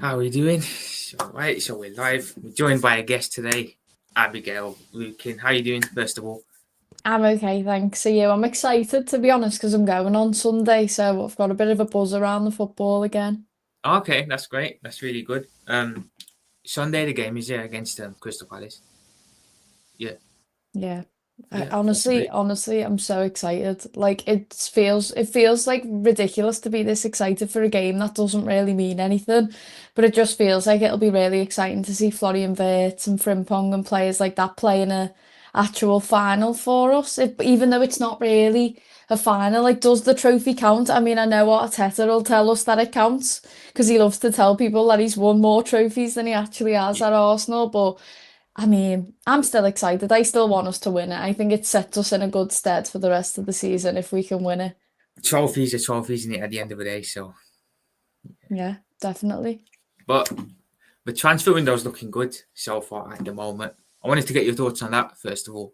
How are we doing? Right, so we're live. We're joined by a guest today, Abigail Lukin. How are you doing, first of all? I'm okay, thanks. See you. I'm excited to be honest because I'm going on Sunday, so I've got a bit of a buzz around the football again. Okay, that's great. That's really good. Sunday the game is against Crystal Palace. Yeah, Yeah. I, yeah, that's honestly, great. honestly, I'm so excited. Like it feels like ridiculous to be this excited for a game that doesn't really mean anything, but it just feels like it'll be really exciting to see Florian Wirtz and Frimpong and players like that playing a actual final for us. Even though it's not really a final, like does the trophy count? I mean, I know Arteta will tell us that it counts because he loves to tell people that he's won more trophies than he actually has at Arsenal, but. I mean, I'm still excited. I still want us to win it. I think it sets us in a good stead for the rest of the season if we can win it. Trophies are trophies, isn't it? At the end of the day, so. Yeah, definitely. But the transfer window's looking good so far at the moment. I wanted to get your thoughts on that first of all.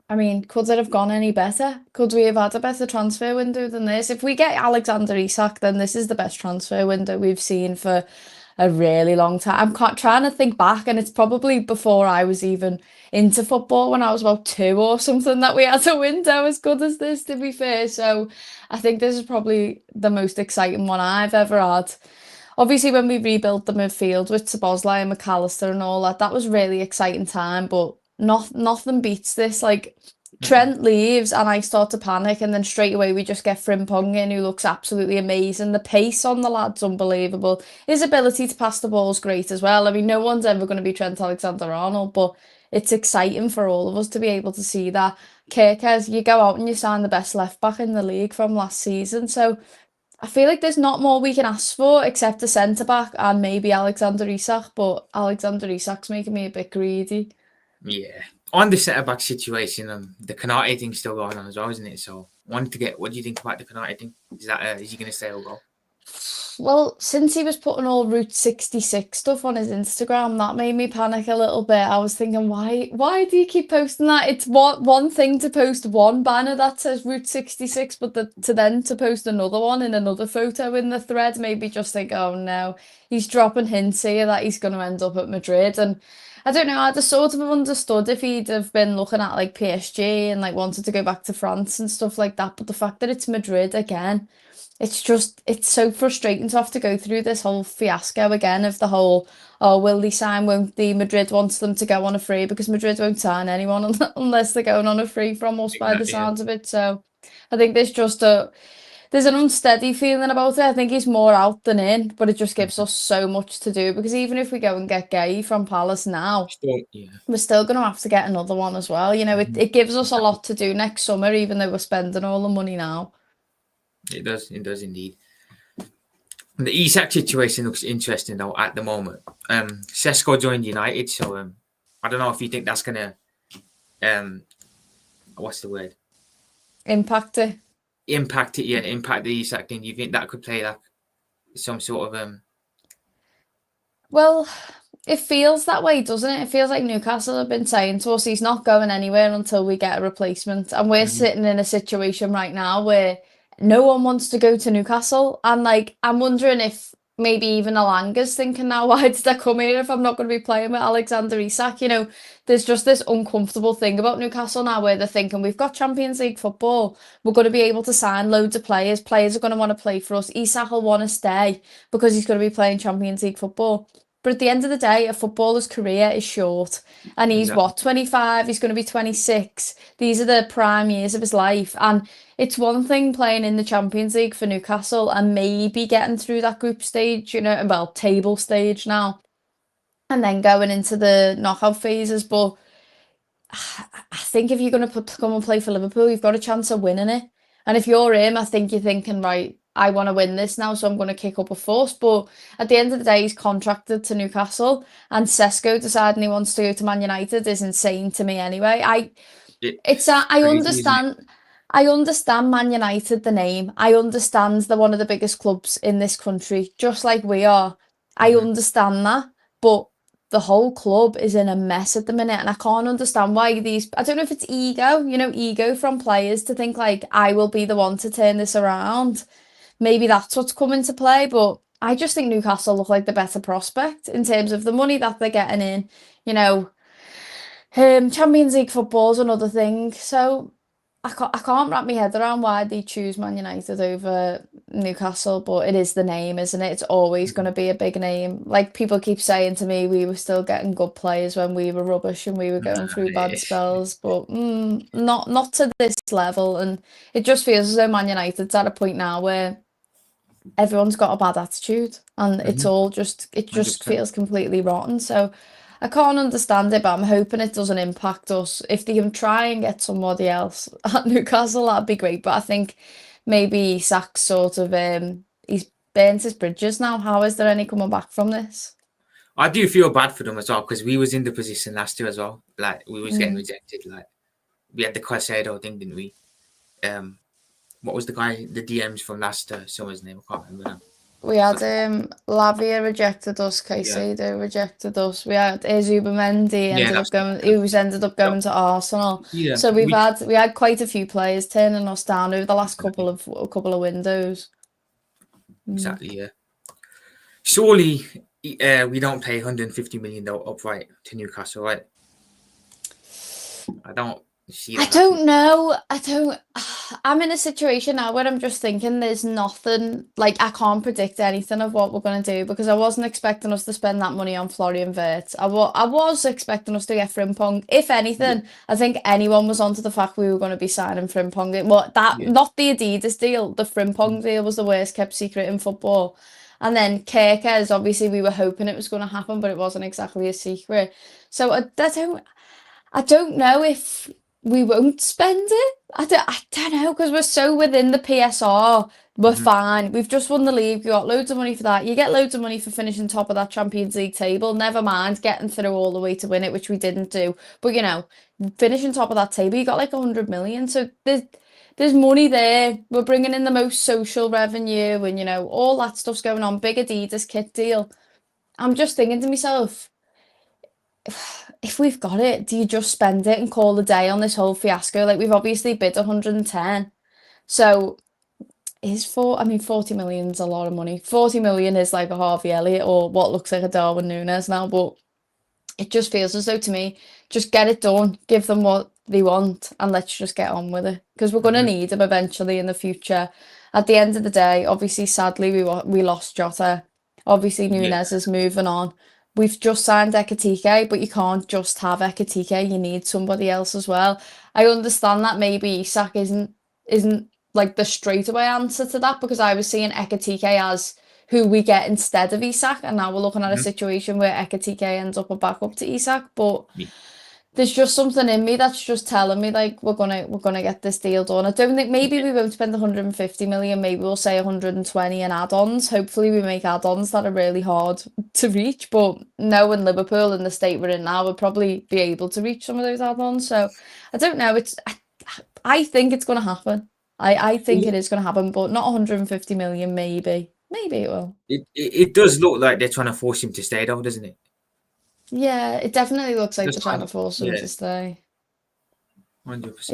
I mean, could it have gone any better? Could we have had a better transfer window than this? If we get Alexander Isak, then this is the best transfer window we've seen for a really long time. Trying to think back, and it's probably before I was even into football when I was about two or something that we had a window as good as this, to be fair. So I think this is probably the most exciting one I've ever had. Obviously, when we rebuilt the midfield with Szoboszlai and McAllister and all that, that was really exciting time, but nothing beats this. Like, Mm-mm. Trent leaves and I start to panic, and then straight away we just get Frimpong in, who looks absolutely amazing. The pace on the lad's unbelievable. His ability to pass the ball is great as well. I mean, no one's ever going to be Trent Alexander-Arnold, but it's exciting for all of us to be able to see that. Kirkes, you go out and you sign the best left back in the league from last season, so I feel like there's not more we can ask for except a centre back and maybe Alexander Isak, but Alexander Isak's making me a bit greedy. Yeah. On the centre back situation, the Canate thing's still going on as well, isn't it? So, wanted to get what do you think about the Canate thing? Is he going to stay or go? Well, since he was putting all Route 66 stuff on his Instagram, that made me panic a little bit. I was thinking, why do you keep posting that? It's one thing to post one banner that says Route 66, but to post another one in another photo in the thread made me just think, oh no, he's dropping hints here that he's going to end up at Madrid. And I don't know, I'd have sort of understood if he'd have been looking at like PSG and like wanted to go back to France and stuff like that. But the fact that it's Madrid again. It's so frustrating to have to go through this whole fiasco again of the whole, oh, will they sign, won't they? Madrid wants them to go on a free because Madrid won't sign anyone unless they're going on a free from us by the Exactly. Yeah. sounds of it. So I think there's an unsteady feeling about it. I think he's more out than in, but it just gives us so much to do because even if we go and get Gay from Palace now, Still, yeah. we're still going to have to get another one as well. You know, Mhm. it gives us a Exactly. lot to do next summer, even though we're spending all the money now. It does. It does indeed. The Isak situation looks interesting though at the moment. Sesko joined United, so I don't know if you think that's gonna um, what's the word? Impact it. Impact it. Yeah, impact the Isak thing. Do you think that could play like some sort of Well, it feels that way, doesn't it? It feels like Newcastle have been saying to us he's not going anywhere until we get a replacement. And we're Mhm. sitting in a situation right now where no one wants to go to Newcastle. And like, I'm wondering if maybe even Alanga's thinking now, why did I come here if I'm not going to be playing with Alexander Isak? You know, there's just this uncomfortable thing about Newcastle now where they're thinking we've got Champions League football. We're going to be able to sign loads of players. Players are going to want to play for us. Isak will want to stay because he's going to be playing Champions League football. But at the end of the day, a footballer's career is short. And he's Exactly. what, 25? He's going to be 26. These are the prime years of his life. And it's one thing playing in the Champions League for Newcastle and maybe getting through that group stage, you know, well, table stage now, and then going into the knockout phases. But I think if you're going to come and play for Liverpool, you've got a chance of winning it. And if you're him, I think you're thinking, right, I want to win this now, so I'm going to kick up a fuss. But at the end of the day, he's contracted to Newcastle, and Sesko deciding he wants to go to Man United is insane to me anyway. It's I crazy, isn't it? understand. I understand Man United, the name. I understand they're one of the biggest clubs in this country, just like we are. I Hmm. understand that, but the whole club is in a mess at the minute, and I can't understand why I don't know if it's ego, you know, ego from players to think like I will be the one to turn this around. Maybe that's what's come into play, but I just think Newcastle look like the better prospect in terms of the money that they're getting in. You know, Champions League football's another thing. So I can't wrap my head around why they choose Man United over Newcastle, but it is the name, isn't it? It's always going to be a big name. Like people keep saying to me, we were still getting good players when we were rubbish and we were going through bad spells, but not to this level. And it just feels as though Man United's at a point now where everyone's got a bad attitude and it's all just it just 100%. feels completely rotten. So I can't understand it, but I'm hoping it doesn't impact us. If they can try and get somebody else at Newcastle, that'd be great. But I think maybe Isaac's sort of he's burnt his bridges now. How is there any coming back from this? I do feel bad for them as well because we was in the position last year as well. Like we was getting rejected. Like we had the Caicedo thing, didn't we? What was the guy, the DMs from last summer's name? I can't remember now. We had Lavia rejected us, Caicedo rejected us. We had Zubimendi ended up going to Arsenal. Yeah. So we had quite a few players turning us down over the last couple of windows. Exactly, yeah. Surely we don't pay 150 million upright to Newcastle, right? I don't see that. I don't know. I'm in a situation now where I'm just thinking there's nothing, like I can't predict anything of what we're going to do because I wasn't expecting us to spend that money on Florian Wirtz. I was expecting us to get Frimpong. If anything, I think anyone was onto the fact we were going to be signing Frimpong. Not the Adidas deal, the Frimpong deal was the worst kept secret in football. And then Kerkez, obviously we were hoping it was going to happen, but it wasn't exactly a secret. So I don't know if we won't spend it. I don't know because we're so within the PSR. We're fine. We've just won the league. You got loads of money for that. You get loads of money for finishing top of that Champions League table. Never mind getting through all the way to win it, which we didn't do. But finishing top of that table, you got like 100 million. So there's money there. We're bringing in the most social revenue, and all that stuff's going on. Big Adidas kit deal. I'm just thinking to myself, if we've got it, do you just spend it and call a day on this whole fiasco? Like we've obviously bid 110. So 40 million's a lot of money. 40 million is like a Harvey Elliott or what looks like a Darwin Núñez now, but it just feels as though to me, just get it done, give them what they want, and let's just get on with it. Because we're going to need them eventually in the future. At the end of the day, obviously, sadly, we lost Jota. Obviously, Núñez is moving on. We've just signed Ekitike, but you can't just have Ekitike. You need somebody else as well. I understand that maybe Isak isn't like the straightaway answer to that because I was seeing Ekitike as who we get instead of Isak, and now we're looking at a situation where Ekitike ends up a backup to Isak. But there's just something in me that's just telling me like we're gonna get this deal done. I don't think maybe we won't spend 150 million. Maybe we'll say 120 in add-ons. Hopefully we make add-ons that are really hard to reach. But knowing Liverpool in the state we're in now, we'll probably be able to reach some of those add-ons. So I don't know. I think it's gonna happen. I think it is gonna happen, but not 150 million. Maybe it will. It does look like they're trying to force him to stay though, doesn't it? Yeah, it definitely looks like they're trying to force him to stay. 100%.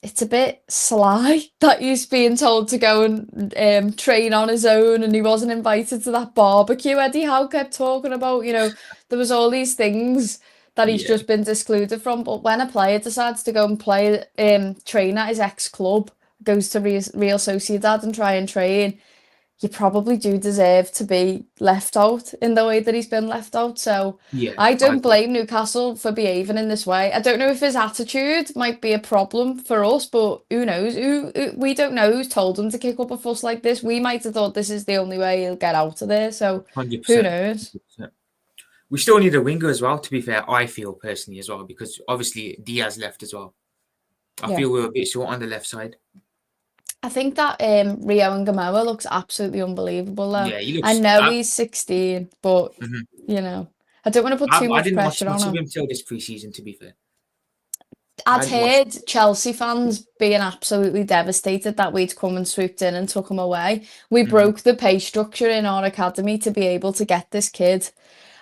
It's a bit sly that he's being told to go and train on his own and he wasn't invited to that barbecue Eddie Howe kept talking about. There was all these things that he's just been excluded from. But when a player decides to go and train at his ex-club, goes to Real Sociedad and try and train, you probably do deserve to be left out in the way that he's been left out. So I don't blame Newcastle for behaving in this way. I don't know if his attitude might be a problem for us, but who knows? We don't know who's told him to kick up a fuss like this. We might have thought this is the only way he'll get out of there. So 100%. Who knows? 100%. We still need a winger as well, to be fair, I feel personally as well, because obviously Diaz left as well. I feel we're a bit short on the left side. I think that Rio and Gamoa looks absolutely unbelievable though. Yeah, he looks, I know he's 16, but I don't want to put too much pressure on him. I didn't watch until this pre-season, to be fair. I'd heard Chelsea fans being absolutely devastated that we'd come and swooped in and took him away. We broke the pay structure in our academy to be able to get this kid.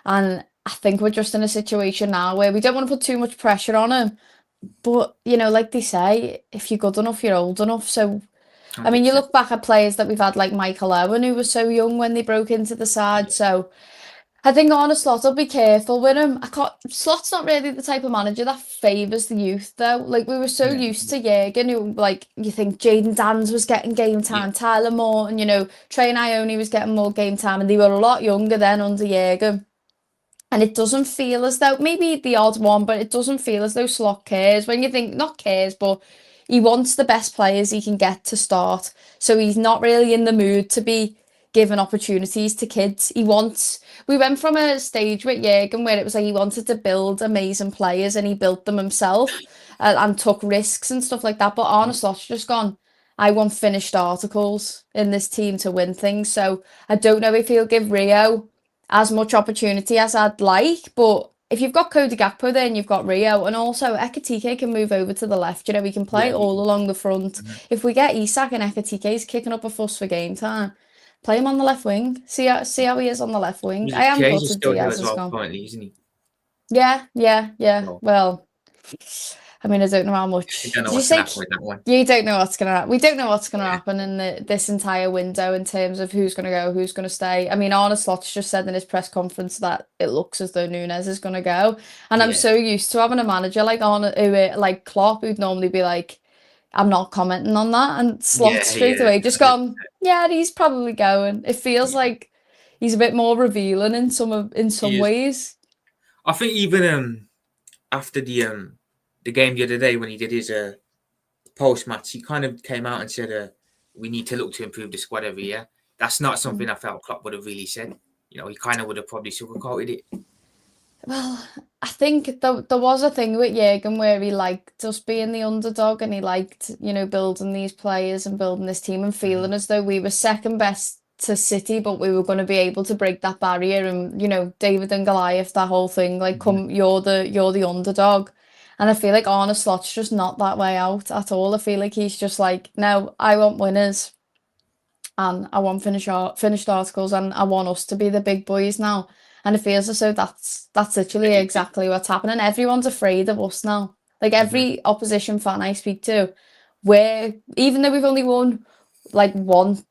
And I think we're just in a situation now where we don't want to put too much pressure on him. But, like they say, if you're good enough, you're old enough. So I mean, you 100%. look back at players that we've had like Michael Owen, who was so young when they broke into the side. Yeah. So I think Arne Slot will be careful with him. I can't, Slot's not really the type of manager that favours the youth, though. Like, we were so Yeah. used to Jurgen, who, like, you think Jaden Danns was getting game Yeah. time, Tyler Morton, Trey Ione was getting more game time, and they were a lot younger then under Jurgen. And it doesn't feel as though, maybe the odd one, but it doesn't feel as though Slot cares. When you think, not cares, but he wants the best players he can get to start. So he's not really in the mood to be giving opportunities to kids. We went from a stage with Jurgen where it was like he wanted to build amazing players and he built them himself and took risks and stuff like that. But Arne Slot's just gone, I want finished articles in this team to win things. So I don't know if he'll give Rio as much opportunity as I'd like, but if you've got Cody Gakpo there and you've got Rio, and also Ekitike can move over to the left, he can play Yeah. all along the front. If we get Isak and Ekitike's kicking up a fuss for game time, play him on the left wing. See how he is on the left wing. I am Chiesa gutted still here Diaz as has well, gone. currently, isn't he? Yeah. So, Well, I mean, I don't know how much. you don't know Did you what's say going to happen with that one. you don't know what's gonna happen? We don't know what's gonna happen in this entire window in terms of who's gonna go, who's gonna stay. I mean, Arne Slot's just said in his press conference that it looks as though Nunes is gonna go, and I'm Yeah. so used to having a manager like like Klopp, who'd normally be like, "I'm not commenting on that," and Slot straight away just gone, "Yeah, he's probably going." It feels like he's a bit more revealing in some ways. I think even after the game the other day when he did his post match, he kind of came out and said, "We need to look to improve the squad every year." That's not something I felt Klopp would have really said. He kind of would have probably sugarcoated it. Well, I think there was a thing with Jurgen where he liked us being the underdog and he liked, building these players and building this team and feeling as though we were second best to City, but we were going to be able to break that barrier and, David and Goliath, that whole thing, like, come, you're the underdog. And I feel like Arne Slot's just not that way out at all. I feel like he's just like, no, I want winners and I want finished articles and I want us to be the big boys now. And it feels as though that's literally exactly what's happening. Everyone's afraid of us now. Like every opposition fan I speak to, even though we've only won like one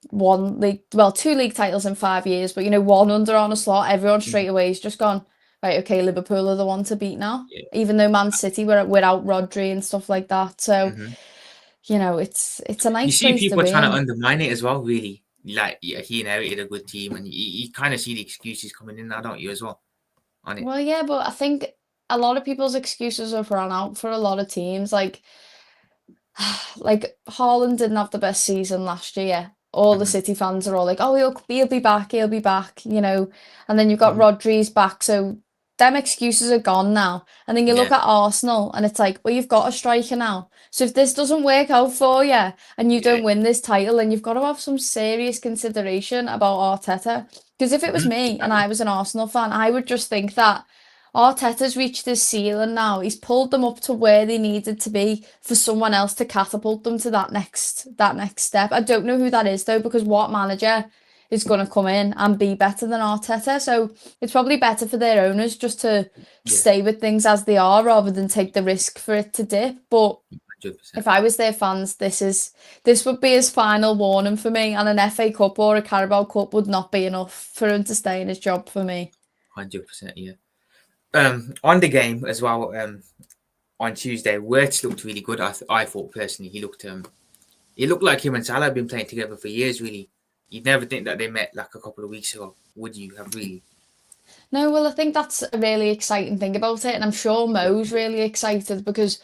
league, well, 2 league titles in 5 years, but one under Arne Slot, everyone straight away has just gone, right, okay, Liverpool are the one to beat now. Yeah. Even though Man City were without Rodri and stuff like that. So, it's a nice You see place to people be trying to in. undermine it as well, really. Like, he inherited a good team, and you kind of see the excuses coming in now, don't you, as well, on it? Well, yeah, but I think a lot of people's excuses have run out for a lot of teams. Like Haaland didn't have the best season last year. All the City fans are all like, "Oh, he'll be back, he'll be back," And then you've got Rodri's back, so them excuses are gone now. And then you look at Arsenal, and it's like, well, you've got a striker now. So if this doesn't work out for you, and you don't win this title, then you've got to have some serious consideration about Arteta. Because if it was me and I was an Arsenal fan, I would just think that Arteta's reached his ceiling now. He's pulled them up to where they needed to be for someone else to catapult them to that next step. I don't know who that is though, because what manager is going to come in and be better than Arteta? So it's probably better for their owners just to stay with things as they are rather than take the risk for it to dip. But 100%. if I was their fans, this would be his final warning for me, and an FA Cup or a Carabao Cup would not be enough for him to stay in his job for me. 100%, yeah. On the game as well, on Tuesday, Wirtz looked really good. I thought personally he looked like him and Salah have been playing together for years. Really, you'd never think that they met like a couple of weeks ago, would you? Have really? No, well, I think that's a really exciting thing about it, and I'm sure Mo's really excited because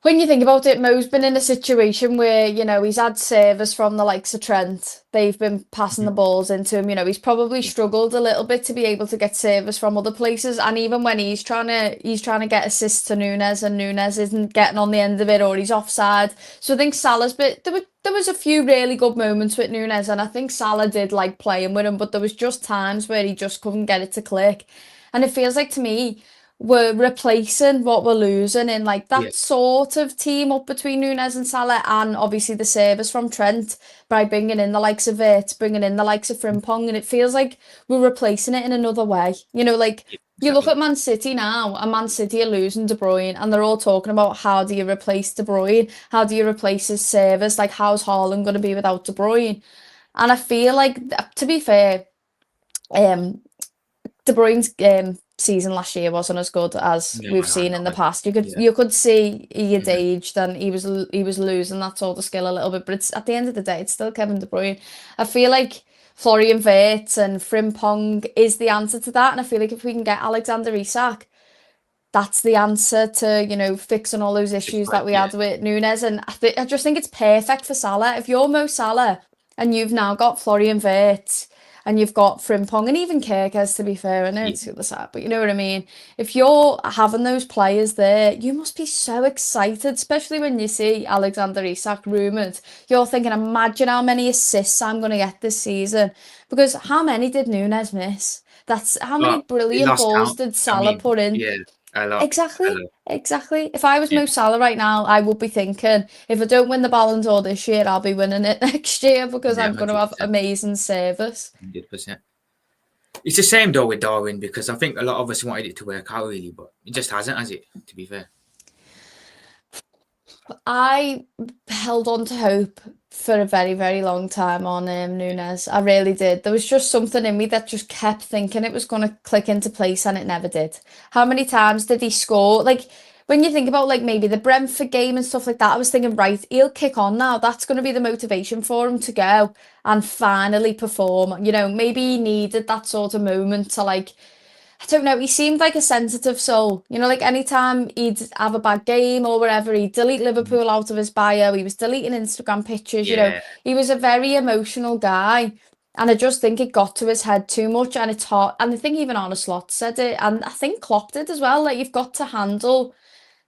when you think about it, Mo's been in a situation where, he's had service from the likes of Trent. They've been passing the balls into him. He's probably struggled a little bit to be able to get service from other places. And even when he's trying to get assists to Nunes and Nunes isn't getting on the end of it or he's offside. So I think Salah's there was a few really good moments with Nunes, and I think Salah did like playing with him, but there was just times where he just couldn't get it to click. And it feels like to me, we're replacing what we're losing in like that sort of team up between Nunes and Salah, and obviously the service from Trent by bringing in the likes of Wirtz, bringing in the likes of Frimpong, and it feels like we're replacing it in another way. You look exactly. at Man City now, and Man City are losing De Bruyne, and they're all talking about how do you replace De Bruyne? How do you replace his service? Like, how's Haaland going to be without De Bruyne? And I feel like, to be fair, um, De Bruyne's season last year wasn't as good as No, we've no, seen in the no. past. Yeah. You could see he had Mhm. aged and he was losing that sort of skill a little bit. But it's at the end of the day, it's still Kevin De Bruyne. I feel like Florian Wirtz and Frimpong is the answer to that, and I feel like if we can get Alexander Isak, that's the answer to, fixing all those It's issues like, that we yeah, had with Nunes. And I just think it's perfect for Salah. If you're Mo Salah and you've now got Florian Wirtz and you've got Frimpong and even Kirkes, to be fair, I know yeah, it's the other side, but you know what I mean? If you're having those players there, you must be so excited, especially when you see Alexander Isak rumoured. You're thinking, imagine how many assists I'm going to get this season. Because how many did Nunes miss? That's how many but it brilliant lost balls count. did I Salah mean, put in? yeah, a lot, a Exactly, lot. exactly. If I was Yeah, Mo Salah right now, I would be thinking, if I don't win the Ballon d'Or this year, I'll be winning it next year because yeah, I'm going to have 100%, amazing service. 100%. It's the same though with Darwin because I think a lot of us wanted it to work out really, but it just hasn't, has it? To be fair. I held on to hope for a very, very long time on Nunes. I really did. There was just something in me that just kept thinking it was going to click into place and it never did. How many times did he score? Like, when you think about like maybe the Brentford game and stuff like that, I was thinking, right, he'll kick on now. That's going to be the motivation for him to go and finally perform. Maybe he needed that sort of moment to like I don't know, he seemed like a sensitive soul. Like anytime he'd have a bad game or whatever, he'd delete Mhm. Liverpool out of his bio. He was deleting Instagram pictures. Yeah, He was a very emotional guy. And I just think it got to his head too much and it's hard. And I think even Arne Slot said it, and I think Klopp did as well. Like you've got to handle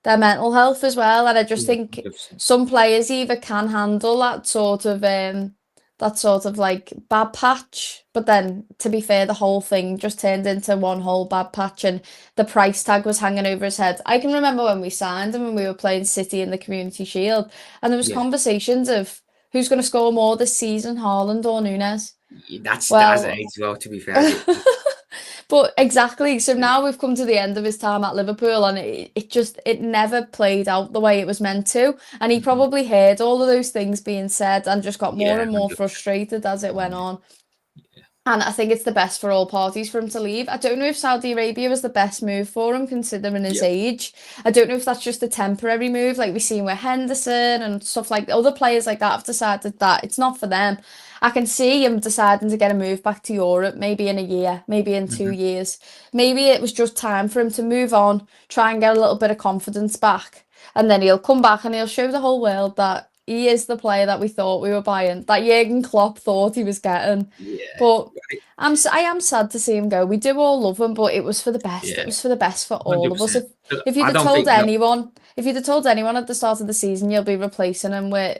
their mental health as well. And I just yeah, think 100%. some players either can handle that sort of like bad patch. But then to be fair, the whole thing just turned into one whole bad patch and the price tag was hanging over his head. I can remember when we signed him and we were playing City in the Community Shield and there was Yeah, conversations of who's going to score more this season, Haaland or Nunes. that hasn't Well, aged well. To be fair, has it? but exactly. So Yeah. now we've come to the end of his time at Liverpool, and it never played out the way it was meant to. And he Mhm. probably heard all of those things being said and just got more Yeah, and more 100%. frustrated as it went Yeah, on. And I think it's the best for all parties for him to leave. I don't know if Saudi Arabia was the best move for him considering his yeah, age. I don't know if that's just a temporary move, like we've seen with Henderson and stuff like other players like that have decided that it's not for them. I can see him deciding to get a move back to Europe, maybe in a year, maybe in two hmm years. Maybe it was just time for him to move on, try and get a little bit of confidence back. And then he'll come back and he'll show the whole world that he is the player that we thought we were buying, that Jurgen Klopp thought he was getting. yeah, But right. I am sad to see him go. We do all love him, but it was for the best. It Yeah, was for the best for all of us. 100%. If you'd I have don't told think no. anyone, if you'd have told anyone at the start of the season you'll be replacing him with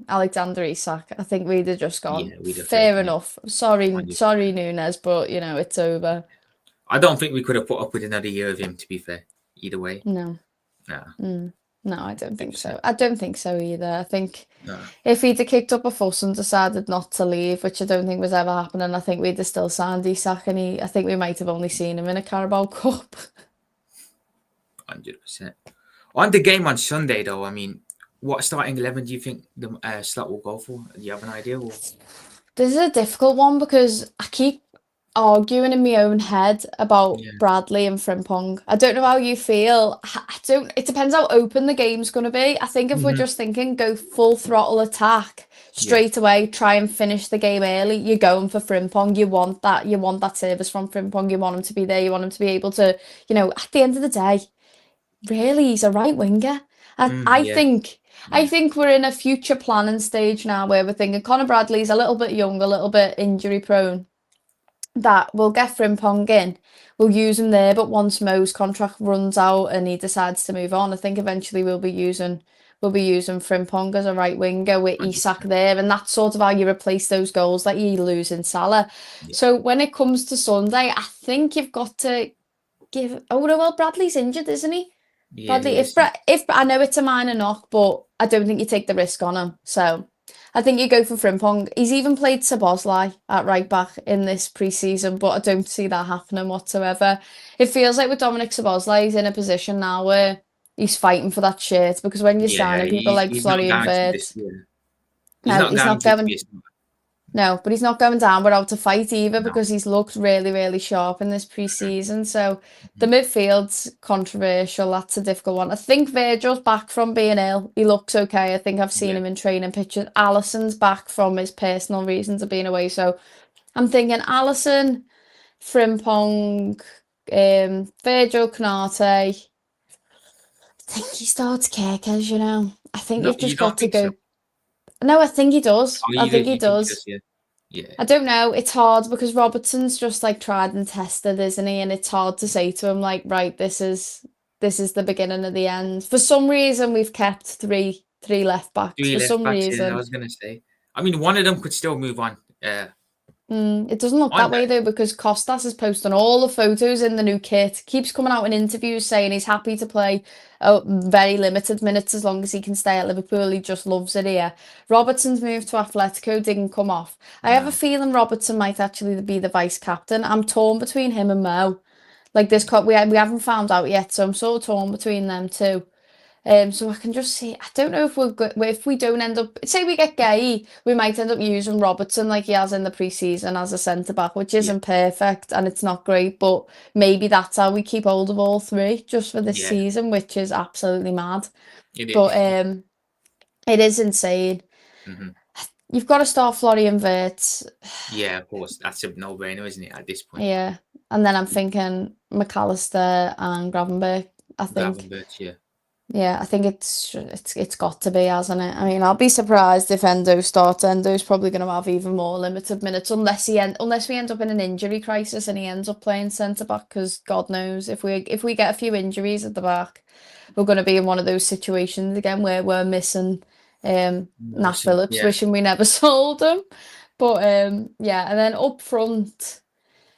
Alexander Isak, I think we'd have just gone, Yeah, we'd have fair taken it. enough. Sorry, 100%. sorry, Nunes, but it's over. I don't think we could have put up with another year of him. To be fair, either way, No. nah, No, I don't think so. 100%. I don't think so either. I think Nah, if he'd have kicked up a fuss and decided not to leave, which I don't think was ever happening, I think we'd have still signed Isak and I think we might have only seen him in a Carabao Cup. 100%. On the game on Sunday, though, I mean, what starting 11 do you think the Slot will go for? Do you have an idea? Or? This is a difficult one because I keep arguing in my own head about Yeah. Bradley and Frimpong. I don't know how you feel. I don't. It depends how open the game's going to be. I think if we're hmm just thinking go full throttle attack Yeah. straight away, try and finish the game early, you're going for Frimpong. You want that. You want that service from Frimpong. You want him to be there. You want him to be able to. At the end of the day, really, he's a right winger. I, I Yeah. think I Yeah. think we're in a future planning stage now where we're thinking Conor Bradley's a little bit young, a little bit injury prone. That we'll get Frimpong in, we'll use him there, but once Mo's contract runs out and he decides to move on, I think eventually we'll be using Frimpong as a right winger with Isak 100%. there, and that's sort of how you replace those goals that you lose in Salah. Yeah. So when it comes to Sunday, I think you've got to give. Oh no, well Bradley's injured, isn't he? Yeah, Bradley, he if is. Yeah. if I know it's a minor knock, but I don't think you take the risk on him. So I think you go for Frimpong. He's even played Szoboszlai at right back in this pre-season, but I don't see that happening whatsoever. It feels like with Dominic Szoboszlai, he's in a position now where he's fighting for that shirt, because when you're Yeah, signing people like he's not Florian guaranteed this Wirtz, year. He's no, not he's not guaranteed to be going. a starter. No, but he's not going down without a fight either, No. because he's looked really, really sharp in this pre-season. So the midfield's controversial. That's a difficult one. I think Virgil's back from being ill. He looks okay. I think I've seen Yeah. him in training pictures. Alisson's back from his personal reasons of being away. So I'm thinking Alisson, Frimpong, Virgil Canate. I think he starts Kerkez, you know. I think No, you've you just don't got to think so? go. No, I think he does. Oh, I think he you think he does. does? Yeah. Yeah. I don't know. It's hard because Robertson's just like tried and tested, isn't he? And it's hard to say to him like, right, this is the beginning of the end. For some reason, we've kept three left backs. Three For left some backs. Yeah, I reason, was gonna say. I mean, one of them could still move on. it doesn't look On that way though, because Costas is posting all the photos in the new kit. Keeps coming out in interviews saying he's happy to play very limited minutes as long as he can stay at Liverpool. He just loves it here. Robertson's move to Atletico didn't come off. I have a No. feeling Robertson might actually be the vice captain. I'm torn between him and Mo. Like this, we haven't found out yet, so I'm sort of torn between them two. So I can just see. I don't know if if we don't end up, say we get Gay, we might end up using Robertson like he has in the pre-season as a centre back, which Yeah. isn't perfect and it's not great, but maybe that's how we keep hold of all three just for this Yeah. season, which is absolutely mad. It But is. it is insane. Hmm. You've got to start Florian Wirtz. Yeah, of course. That's a no-brainer, isn't it? At this point, Yeah, and then I'm thinking McAllister and Gravenberch. I think. Gravenberch. Yeah. Yeah, I think it's got to be, hasn't it? I mean, I'll be surprised if Endo starts. Endo's probably going to have even more limited minutes unless we end up in an injury crisis and he ends up playing centre back. Because God knows if we get a few injuries at the back, we're going to be in one of those situations again where we're missing Nash Morrison. Phillips, Yeah. wishing we never sold him. But yeah, and then up front.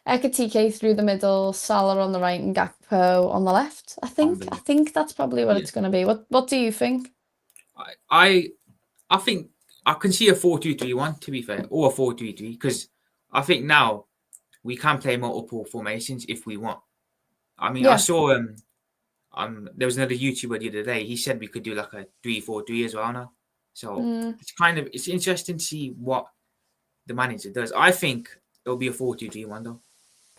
Ekatike through the middle, Salah on the right, and Gakpo on the left. I think. I Unbelievable. think that's probably what Yeah. it's going to be. What do you think? I think I can see a 4-2-3-1, to be fair, or a 4-3-3, because I think now we can play multiple formations if we want. I mean, I Yeah. saw there was another YouTuber the other day. He said we could do like a 3-4-3 as well now. So Mm. it's interesting to see what the manager does. I think it'll be a 4-2-3-1 though.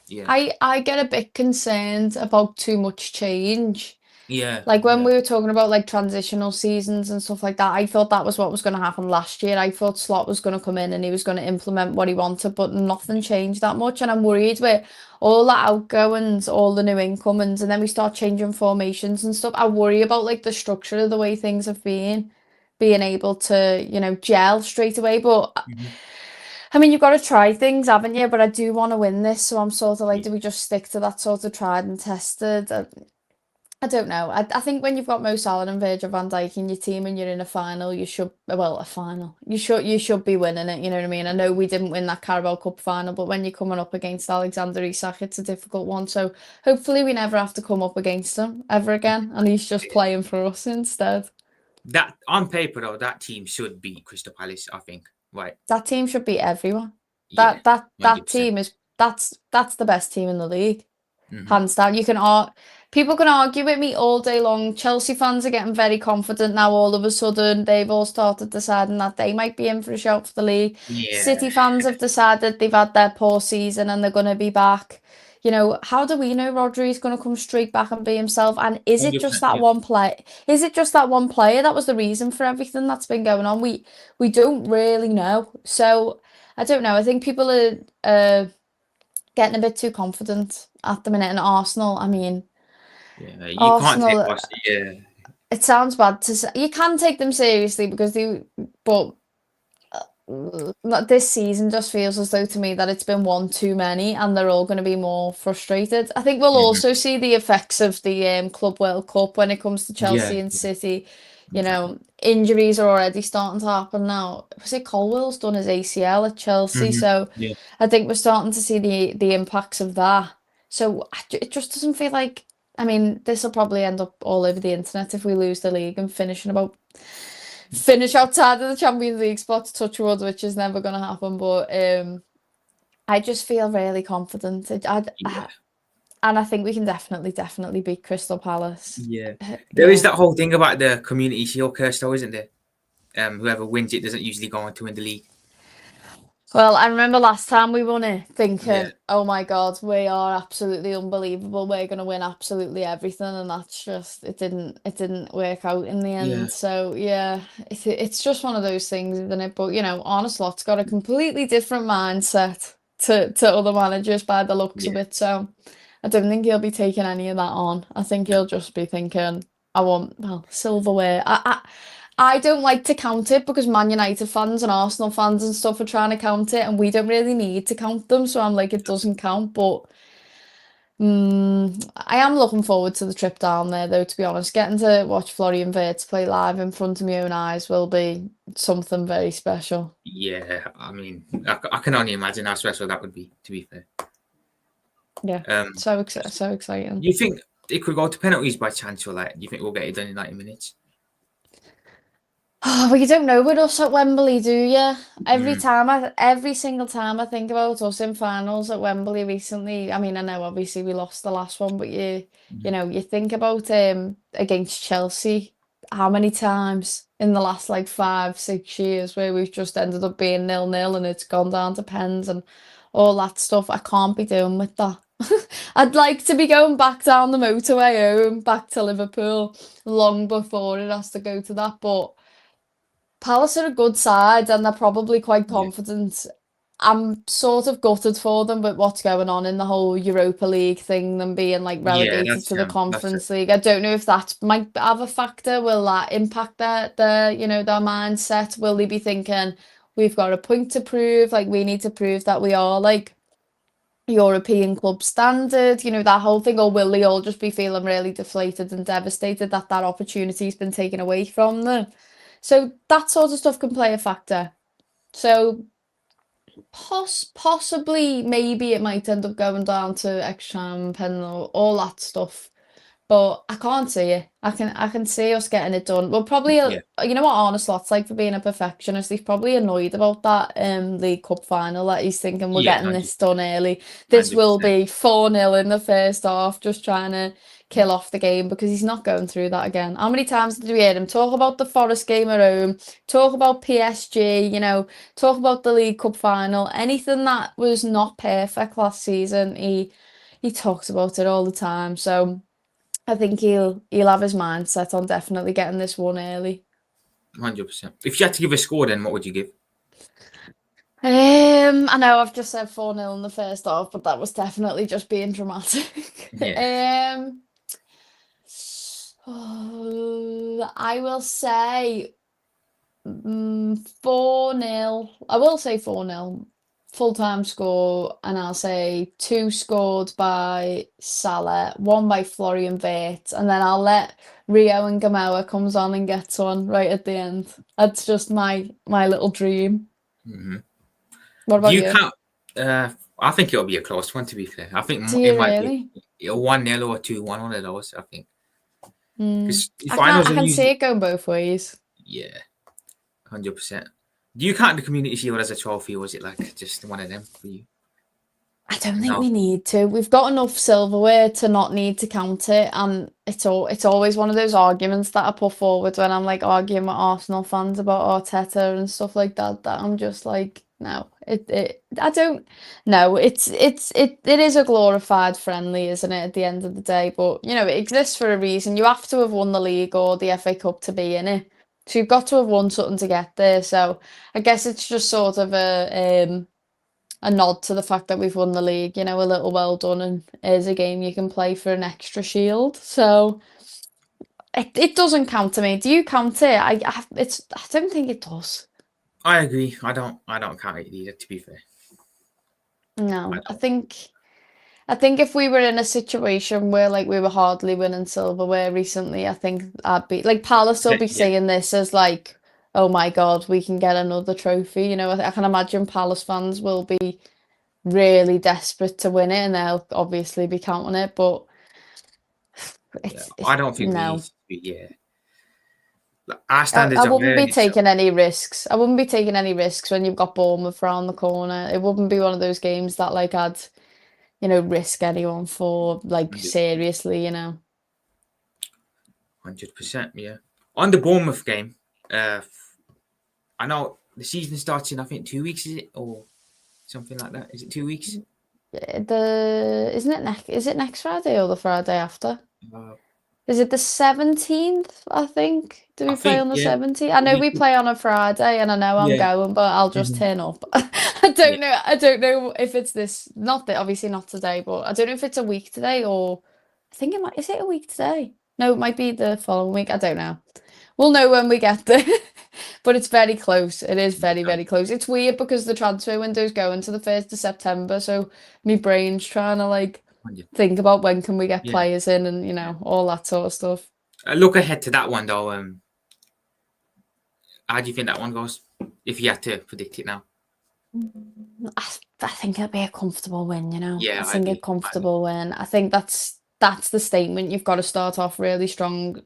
Yeah. I get a bit concerned about too much change. Yeah. Like when Yeah. we were talking about like transitional seasons and stuff like that, I thought that was what was going to happen last year. I thought Slot was going to come in and he was going to implement what he wanted, but nothing changed that much. And I'm worried with all the outgoings, all the new incomings, and then we start changing formations and stuff. I worry about like the structure of the way things have been, being able to, gel straight away. But Mhm. I mean, you've got to try things, haven't you? But I do want to win this, so I'm sort of like, Yeah. do we just stick to that sort of tried and tested? I don't know. I think when you've got Mo Salah and Virgil van Dijk in your team and you're in a final, a final. You should be winning it, you know what I mean? I know we didn't win that Carabao Cup final, but when you're coming up against Alexander Isak, it's a difficult one. So hopefully we never have to come up against him ever again, and he's just playing for us instead. That on paper though, that team should beat Crystal Palace, I think. Right. That team should beat everyone. Yeah. That 100%. team that's the best team in the league. Mhm. Hands down. People can argue with me all day long. Chelsea fans are getting very confident now. All of a sudden, they've all started deciding that they might be in for a shout for the league. Yeah. City fans have decided they've had their poor season and they're going to be back. How do we know Rodri's going to come straight back and be himself? And is it just 100%. that Yeah. one play? Is it just that one player that was the reason for everything that's been going on? We don't really know. So I don't know. I think people are getting a bit too confident at the minute. And Arsenal, I mean, Yeah. You can't take Arsenal, us. Yeah. it sounds bad to say. You can take them seriously but this season just feels as though to me that it's been one too many and they're all going to be more frustrated. I think we'll Mhm. also see the effects of the Club World Cup when it comes to Yeah. Chelsea and City. Exactly. Injuries are already starting to happen now. Was it Colwell's done his ACL at Chelsea? Mhm. So Yeah. I think we're starting to see the impacts of that. So it just doesn't feel like. I mean, this will probably end up all over the internet if we lose the league and finish in about finish outside of the Champions League spot, touch wood, which is never going to happen. But I just feel really confident. And I think we can definitely beat Crystal Palace. Yeah. There is that whole thing about the Community Shield curse, though, isn't there? Whoever wins it doesn't usually go on to win the league. Well, I remember last time we won it thinking, Yeah. oh my God, we are absolutely unbelievable. We're going to win absolutely everything. And that's just, it didn't work out in the end. Yeah. So yeah, it's just one of those things, isn't it? But, Arne got a completely different mindset to other managers by the looks of it. So I don't think he'll be taking any of that on. I think he'll just be thinking, I want, silverware. I don't like to count it because Man United fans and Arsenal fans and stuff are trying to count it, and we don't really need to count them. So I'm like, it doesn't count. But I am looking forward to the trip down there, though, to be honest. Getting to watch Florian Wirtz play live in front of my own eyes will be something very special. Yeah, I mean, I can only imagine how special that would be, to be fair. Yeah, so exciting. Do you think it could go to penalties by chance, or do you think we'll get it done in 90 minutes? Oh, well, you don't know with us at Wembley, do you? Every single time I think about us in finals at Wembley recently, I mean, I know obviously we lost the last one, but you think about against Chelsea, how many times in the last 5-6 years where we've just ended up being 0-0 and it's gone down to pens and all that stuff. I can't be doing with that. I'd like to be going back down the motorway home, back to Liverpool, long before it has to go to that, but Palace are a good side and they're probably quite confident. I'm sort of gutted for them with what's going on in the whole Europa League thing, them being relegated to the Conference League. I don't know if that might have a factor. Will that impact their mindset? Will they be thinking, we've got a point to prove, we need to prove that we are European club standard, that whole thing, or will they all just be feeling really deflated and devastated that opportunity's been taken away from them? So that sort of stuff can play a factor. So possibly, maybe it might end up going down to extra time, penalty, all that stuff. But I can't see it. I can see us getting it done. Well, probably, you know what Arne Slot's like for being a perfectionist. He's probably annoyed about that League Cup final that he's thinking we're getting this done early. This 100%. Will be 4-0 in the first half, just trying to kill off the game because he's not going through that again. How many times did we hear him talk about the Forest game at home, talk about PSG, talk about the League Cup final, anything that was not perfect last season, he talks about it all the time. So I think he'll have his mindset on definitely getting this one early. 100%. If you had to give a score, then what would you give? I know I've just said 4-0 in the first half, but that was definitely just being dramatic. Yeah. I will say 4-0. I will say 4-0. Full-time score, and I'll say 2 scored by Salah, 1 by Florian Wirtz, and then I'll let Rio and Gamoa comes on and gets one right at the end. That's just my little dream. Mm-hmm. What about you? I think it'll be a close one, to be fair. I think it might be a 1-0 or 2-1, one of those, I think. I can see it going both ways. Yeah, 100%. Do you count the Community Shield as a trophy, or is it just one of them for you? I don't think we need to. We've got enough silverware to not need to count it, and it's always one of those arguments that I put forward when I'm arguing with Arsenal fans about Arteta and stuff like that. That I'm just no, I don't. No, it is a glorified friendly, isn't it? At the end of the day, but it exists for a reason. You have to have won the league or the FA Cup to be in it. So you've got to have won something to get there. So I guess it's just sort of a nod to the fact that we've won the league, a little well done, and here's a game you can play for an extra shield. So it doesn't count to me. Do you count it? I don't think it does. I agree. I don't count it either, to be fair. No, I think if we were in a situation where we were hardly winning silverware recently, I think I'd be Palace will be seeing this as oh my God, we can get another trophy. I can imagine Palace fans will be really desperate to win it, and they'll obviously be counting it. But I don't think we need to be, Our standards I are wouldn't be very so. taking any risks. I wouldn't be taking any risks when you've got Bournemouth around the corner. It wouldn't be one of those games that like I'd, risk anyone for like seriously, 100%, yeah. On the Bournemouth game, I know the season starts in, I think, 2 weeks, is it? Or something like that. Is it 2 weeks? Is it next Friday or the Friday after? Uh, Is it the 17th, I think? Do I we play think, on the yeah. 17th? I know we play on a Friday and I know I'm Yeah. going, but I'll just Mhm. turn up. I Yeah. don't know. I don't know if it's this, not that obviously not today, but I don't know if it's a week today or I think is it a week today? No, it might be the following week. I don't know. We'll know when we get there. But it's very close. It is very, very close. It's weird because the transfer window's going to the 1st of September, so my brain's trying to like 100. think about when can we get Yeah. players in and Yeah. all that sort of stuff. Look ahead to that one, though. How do you think that one goes? If you had to predict it now. I think it'll be a comfortable win, I Yeah, I think a agree. comfortable win. I think that's the statement. You've got to start off really strong.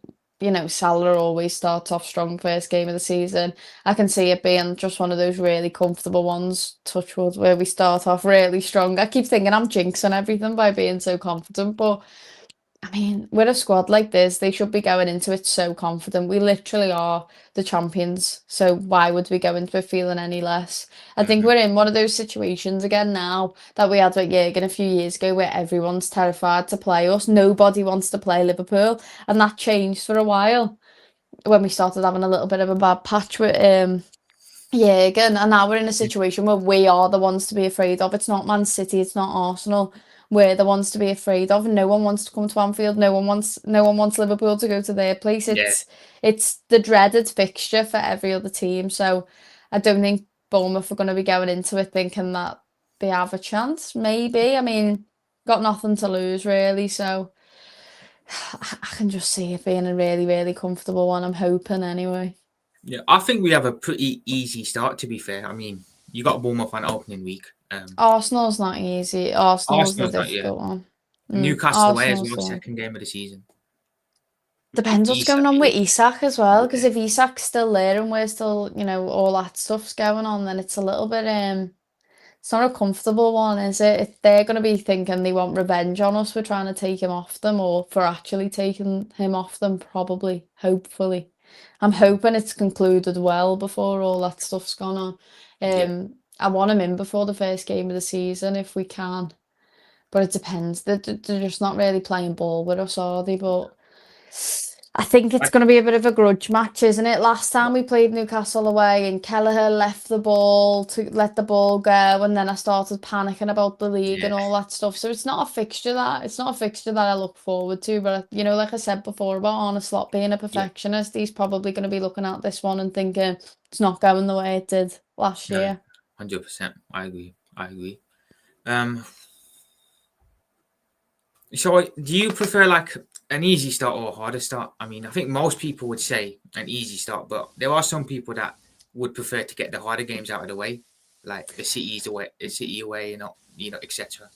Salah always starts off strong first game of the season. I can see it being just one of those really comfortable ones, touch wood, where we start off really strong. I keep thinking I'm jinxing everything by being so confident, but I mean, with a squad like this, they should be going into it so confident. We literally are the champions, so why would we go into it feeling any less? I think Mhm. we're in one of those situations again now that we had with Jurgen a few years ago where everyone's terrified to play us. Nobody wants to play Liverpool, and that changed for a while when we started having a little bit of a bad patch with Jurgen, and now we're in a situation where we are the ones to be afraid of. It's not Man City, it's not Arsenal. We're the ones to be afraid of, and no one wants to come to Anfield. No one wants Liverpool to go to their place. Yeah. It's the dreaded fixture for every other team. So I don't think Bournemouth are going to be going into it thinking that they have a chance. Maybe. I mean, got nothing to lose really, so I can just see it being a really, really comfortable one. I'm hoping anyway. Yeah. I think we have a pretty easy start, to be fair. I mean, you got Bournemouth on opening week. Arsenal's not easy. Arsenal's the Arsenal's not yet. difficult one. Newcastle away as Arsenal's well, the one. second game of the season. Depends what's Isak, going on with yeah. Isak as well, because Yeah. if Isak's still there and we're still, all that stuff's going on, then it's a little bit it's not a comfortable one, is it? If they're gonna be thinking they want revenge on us for trying to take him off them or for actually taking him off them, probably, hopefully. I'm hoping it's concluded well before all that stuff's gone on. Yeah. I want him in before the first game of the season if we can. But it depends. They're just not really playing ball with us, are they? But I think it's I, going to be a bit of a grudge match, isn't it? Last time we played Newcastle away and Kelleher left the ball to let the ball go, and then I started panicking about the league yeah. and all that stuff. So it's not a fixture that I look forward to. But like I said before about Arne Slot being a Yeah. perfectionist, he's probably going to be looking at this one and thinking it's not going the way it did last No, year. 100%. I agree. I agree. Um, so do you prefer like an easy start or a harder start? I mean, I think most people would say an easy start, but there are some people that would prefer to get the harder games out of the way, like the City away, etc.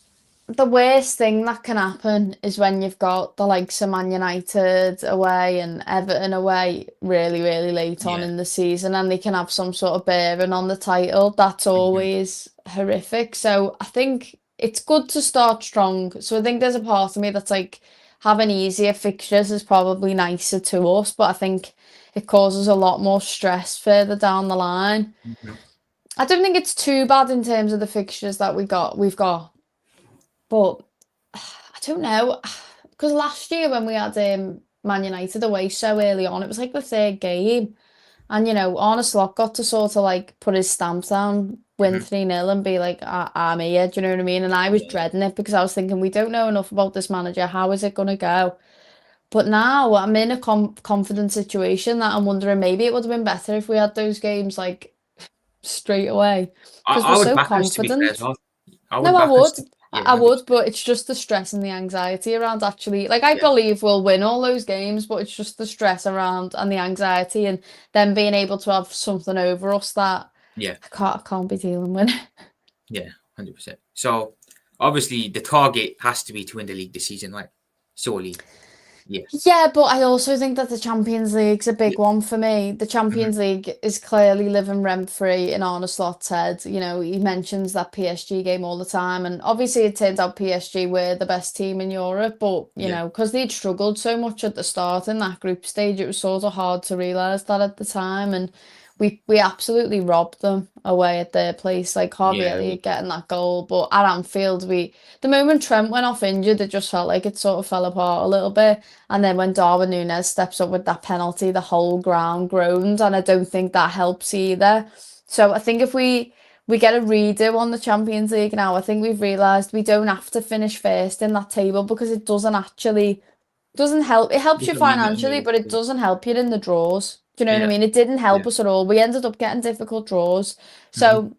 The worst thing that can happen is when you've got the likes of Man United away and Everton away really, really late on Yeah. in the season, and they can have some sort of bearing on the title. That's Mhm. always horrific. So I think it's good to start strong. So I think there's a part of me that's like having easier fixtures is probably nicer to us, but I think it causes a lot more stress further down the line. Mhm. I don't think it's too bad in terms of the fixtures that we've got. But I don't know, because last year when we had Man United away so early on, it was like the third game, and Arne Slot got to sort of like put his stamp down, win Mhm. 3-0, and be like, I'm here. Do you know what I mean? And I was Yeah. dreading it because I was thinking we don't know enough about this manager. How is it gonna go? But now I'm in a confident situation that I'm wondering maybe it would have been better if we had those games like straight away because we're I would so back us, to be fair as confident. well. I No, would I back us. would. I Yeah, I would, 100%. but it's just the stress and the anxiety around actually. Like, I Yeah. believe we'll win all those games, but it's just the stress around and the anxiety and them being able to have something over us that Yeah. I can't be dealing with. Yeah. 100%. So obviously the target has to be to win the league this season, right? Surely. Yeah. Yeah, but I also think that the Champions League's a big Yeah. one for me. The Mhm. Champions League is clearly living rent-free in Arne Slot's head. You know, he mentions that PSG game all the time, and obviously it turns out PSG were the best team in Europe, but, you Yeah. know, because they'd struggled so much at the start in that group stage, it was sort of hard to realise that at the time, and we absolutely robbed them away at their place, like Harvey Yeah. Elliott getting that goal, but at Anfield, the moment Trent went off injured, it just felt like it sort of fell apart a little bit. And then when Darwin Núñez steps up with that penalty, the whole ground groans, and I don't think that helps either. So I think if we get a redo on the Champions League now, I think we've realised we don't have to finish first in that table because it doesn't help. It helps you Doesn't mean that. financially, but it doesn't help you in the draws. Do you know what I Yeah. mean? It didn't help Yeah. us at all. We ended up getting difficult draws. Mhm. So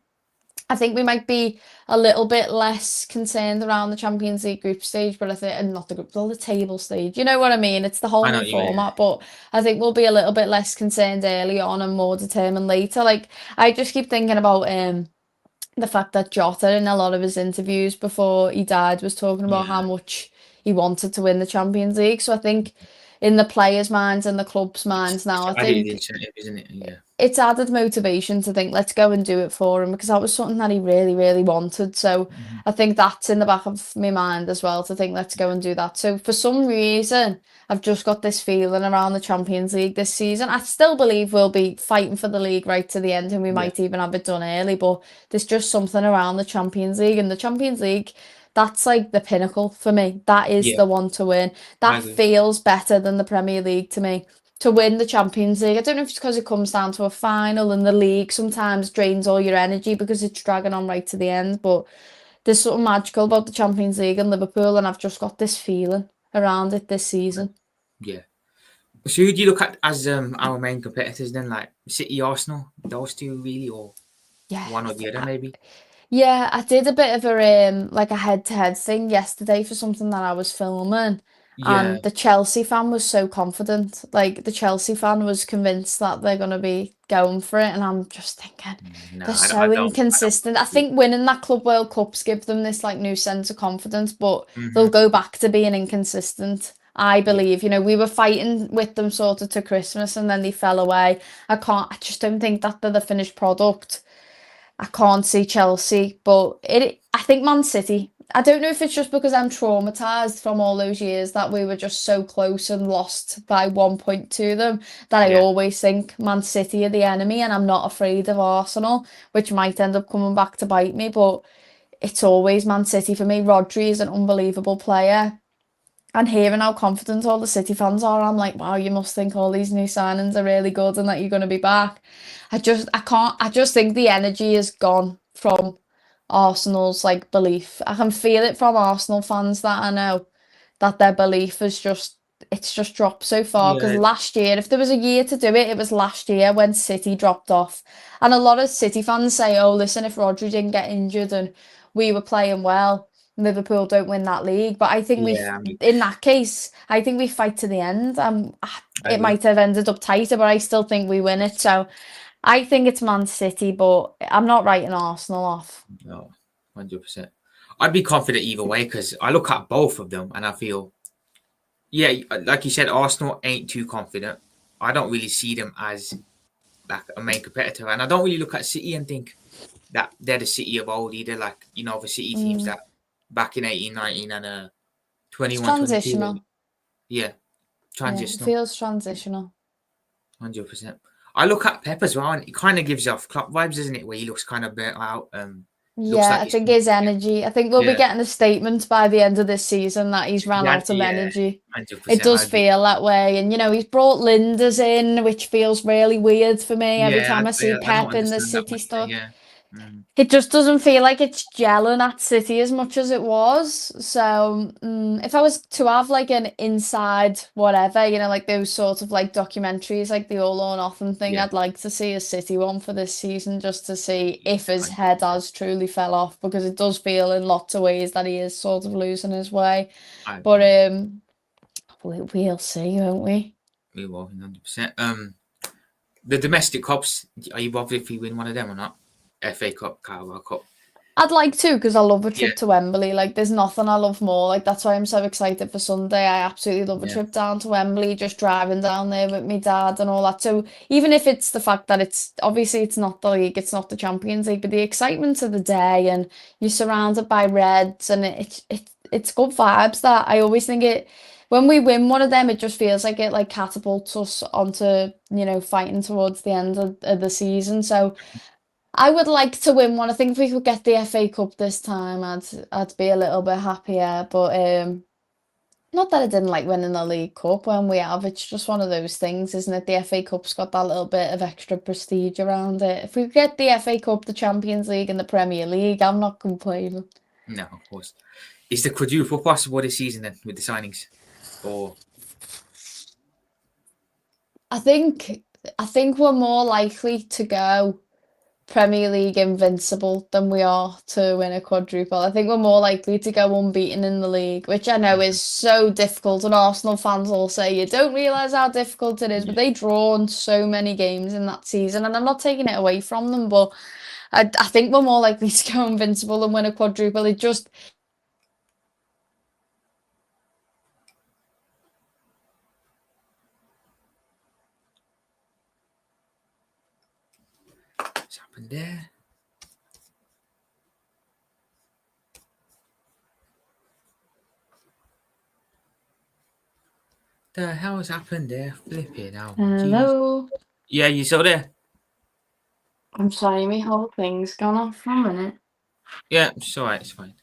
I think we might be a little bit less concerned around the Champions League group stage, but I think, and not the group, well, the table stage. You know what I mean? It's the whole I know new what you mean. format, but I think we'll be a little bit less concerned early on and more determined later. Like, I just keep thinking about the fact that Jota in a lot of his interviews before he died was talking about how Yeah. much he wanted to win the Champions League. So I think in the players' minds and the club's minds now, It's I added think incentive, isn't it? Yeah. it's added motivation to think, let's go and do it for him because that was something that he really, really wanted. So Mhm. I think that's in the back of my mind as well to think, let's go and do that. So for some reason, I've just got this feeling around the Champions League this season. I still believe we'll be fighting for the league right to the end and we Yeah. might even have it done early, but there's just something around the Champions League and the Champions League. That's like the pinnacle for me. That is Yeah. the one to win. I That agree. feels better than the Premier League to me to win the Champions League. I don't know if it's because it comes down to a final and the league sometimes drains all your energy because it's dragging on right to the end. But there's something magical about the Champions League and Liverpool, and I've just got this feeling around it this season. Yeah. So who do you look at as our main competitors then? Like City, Arsenal, those two really, or Yeah, one or the other maybe? yeah, I did a bit of a head-to-head thing yesterday for something that I was filming, Yeah. and the Chelsea fan was so confident. Like the Chelsea fan was convinced that they're gonna be going for it, and I'm just thinking No, they're I so don't. I don't. inconsistent. I Yeah. think winning that Club World Cups give them this like new sense of confidence, but they'll Hmm. go back to being inconsistent. I Yeah. believe, you know, we were fighting with them sort of to Christmas and then they fell away. I just don't think that they're the finished product. I can't see Chelsea, but I think Man City. I don't know if it's just because I'm traumatized from all those years that we were just so close and lost by 1 point to them that I Yeah. always think Man City are the enemy and I'm not afraid of Arsenal, which might end up coming back to bite me, but it's always Man City for me. Rodri is an unbelievable player. And hearing how confident all the City fans are, I'm like, wow, you must think all these new signings are really good and that you're going to be back. I just think the energy is gone from Arsenal's like belief. I can feel it from Arsenal fans that I know that their belief is it's just dropped so far. Because Yeah. last year, if there was a year to do it, it was last year when City dropped off. And a lot of City fans say, oh, listen, if Rodri didn't get injured and we were playing well, Liverpool don't win that league. But I think Yeah. in that case, I think we fight to the end. I It agree. might have ended up tighter, but I still think we win it. So I think it's Man City, but I'm not writing Arsenal off. No, 100%. I'd be confident either way because I look at both of them and I feel, yeah, like you said, Arsenal ain't too confident. I don't really see them as like a main competitor, and I don't really look at City and think that they're the City of old either. Like the City teams Mm, that back in 18, 19 and it's 21, 22. transitional. Yeah, Yeah, it transitional, feels transitional. 100%. I look at Pep as well, and it kind of gives off Klopp vibes, doesn't it? Where he looks kind of burnt out. Looks Yeah, like I he's think his energy. I think we'll be yeah, getting a statement by the end of this season that he's ran out of yeah, energy. It 100%. I does agree. feel that way. And, you know, he's brought Linders in, which feels really weird for me every Yeah, time I see I don't Pep in the understand that City one either. stuff. Yeah. Mm. It just doesn't feel like it's gelling at City as much as it was. So, if I was to have like an inside whatever, you know, like those sort of like documentaries, like the All or Nothing thing, Yeah, I'd like to see a City one for this season just to see yeah, if his head 100%. has truly fell off because it does feel in lots of ways that he is sort of losing his way. I But agree. we'll see, won't we? We will 100%. The domestic cups. Are you bothered if we win one of them or not? FA Cup, Carabao Cup. I'd like to because I love a Yeah, trip to Wembley. Like, there's nothing I love more. Like, that's why I'm so excited for Sunday. I absolutely love a yeah, trip down to Wembley, just driving down there with my dad and all that. So even if it's the fact that it's obviously it's not the league, it's not the Champions League, but the excitement of the day and you're surrounded by Reds and it's good vibes. That I always think it. When we win one of them, it just feels like it like catapults us onto, fighting towards the end of the season. So I would like to win one. I think if we could get the FA Cup this time, I'd be a little bit happier. But not that I didn't like winning the League Cup when we have. It's just one of those things, isn't it? The FA Cup's got that little bit of extra prestige around it. If we get the FA Cup, the Champions League, and the Premier League, I'm not complaining. no, of course. Is the quadruple possible this season then with the signings, or I think we're more likely to go Premier League invincible than we are to win a quadruple. I think we're more likely to go unbeaten in the league, which I know is so difficult. And Arsenal fans all say you don't realise how difficult it is, but they drawn so many games in that season, and I'm not taking it away from them, but I think we're more likely to go invincible and win a quadruple. It just what's happened there? The hell has happened there? Flipping out. hello. Yeah, you saw there? I'm sorry, my whole thing's gone off for a minute. Yeah, it's alright, it's fine.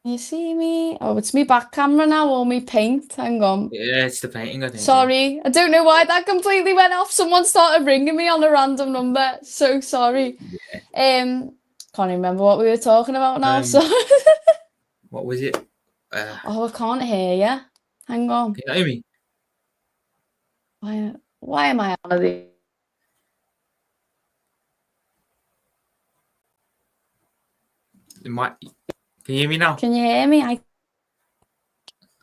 You see me? Oh, it's me back camera now or me paint. Hang on. Yeah, it's the painting, I think. Sorry, I don't know why that completely went off. Someone started ringing me on a random number. So sorry. Yeah. Can't remember what we were talking about now. So What was it? oh, I can't hear you. Hang on. Can you hear me? Why am I out of the? It might. Can you hear me now? Can you hear me?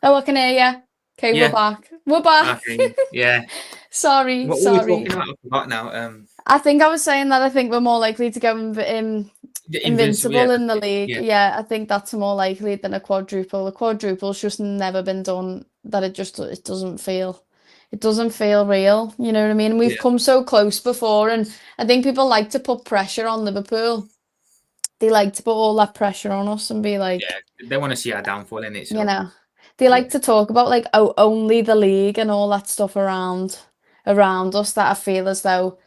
Oh, I can hear you. Okay, Yeah. we're back. We're back. Okay, yeah. Sorry, What were we sorry. talking about? I forgot now. I think I was saying that I think we're more likely to go The invincible in the league. Yeah. Yeah, I think that's more likely than a quadruple. A quadruple's just never been done. That it doesn't feel real. You know what I mean? We've come so close before, and I think people like to put pressure on Liverpool. They like to put all that pressure on us and be like, Yeah, they want to see our downfall in it. So. you know, they like to talk about like, oh, only the league and all that stuff around us, that I feel as though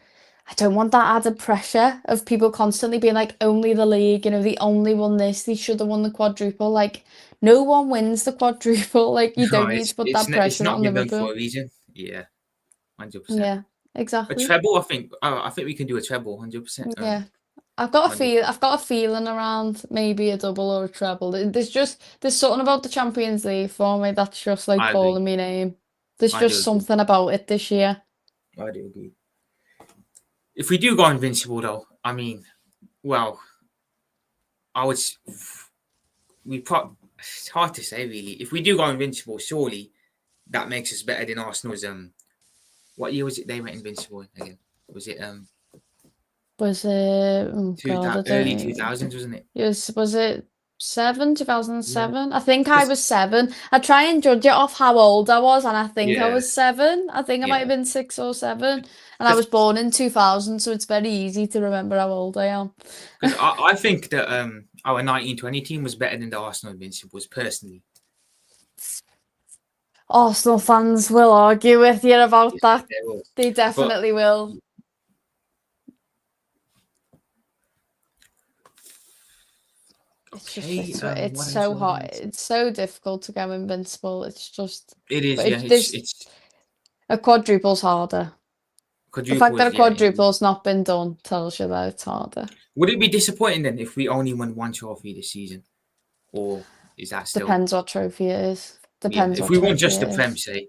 I don't want that added pressure of people constantly being like, only the league, they only won this, they should have won the quadruple. Like, no one wins the quadruple. Like, you don't need to put that it's pressure not on been done Liverpool. for a reason. Yeah, 100%. Yeah, A exactly. treble, I think. I think we can do a treble, 100%. Yeah. I've got a feeling around maybe a double or a treble. There's something about the Champions League for me that's just like I agree. calling me name. There's I do just agree. something about it this year. I do agree. If we do go invincible, though, I mean, well, it's hard to say really. If we do go invincible, surely that makes us better than Arsenal's. What year was it they went invincible again? Was it Was it oh God, early 2000s, wasn't it? Was it 2007? I think I was 7. I try and judge it off how old I was, and I think I was 7. I think I might have been 6 or 7, and I was born in 2000, so it's very easy to remember how old I am. Because I think that our 1920 team was better than the Arsenal Invincibles, personally. Arsenal fans will argue with you about that. They definitely will. It's so hard. It's so difficult to go invincible. It's just. It is. It's a quadruple's harder. The fact that a quadruple's not been done tells you that it's harder. Would it be disappointing then if we only won one trophy this season, or is that still? Depends what trophy it is. Depends. If we won just the Prem, say.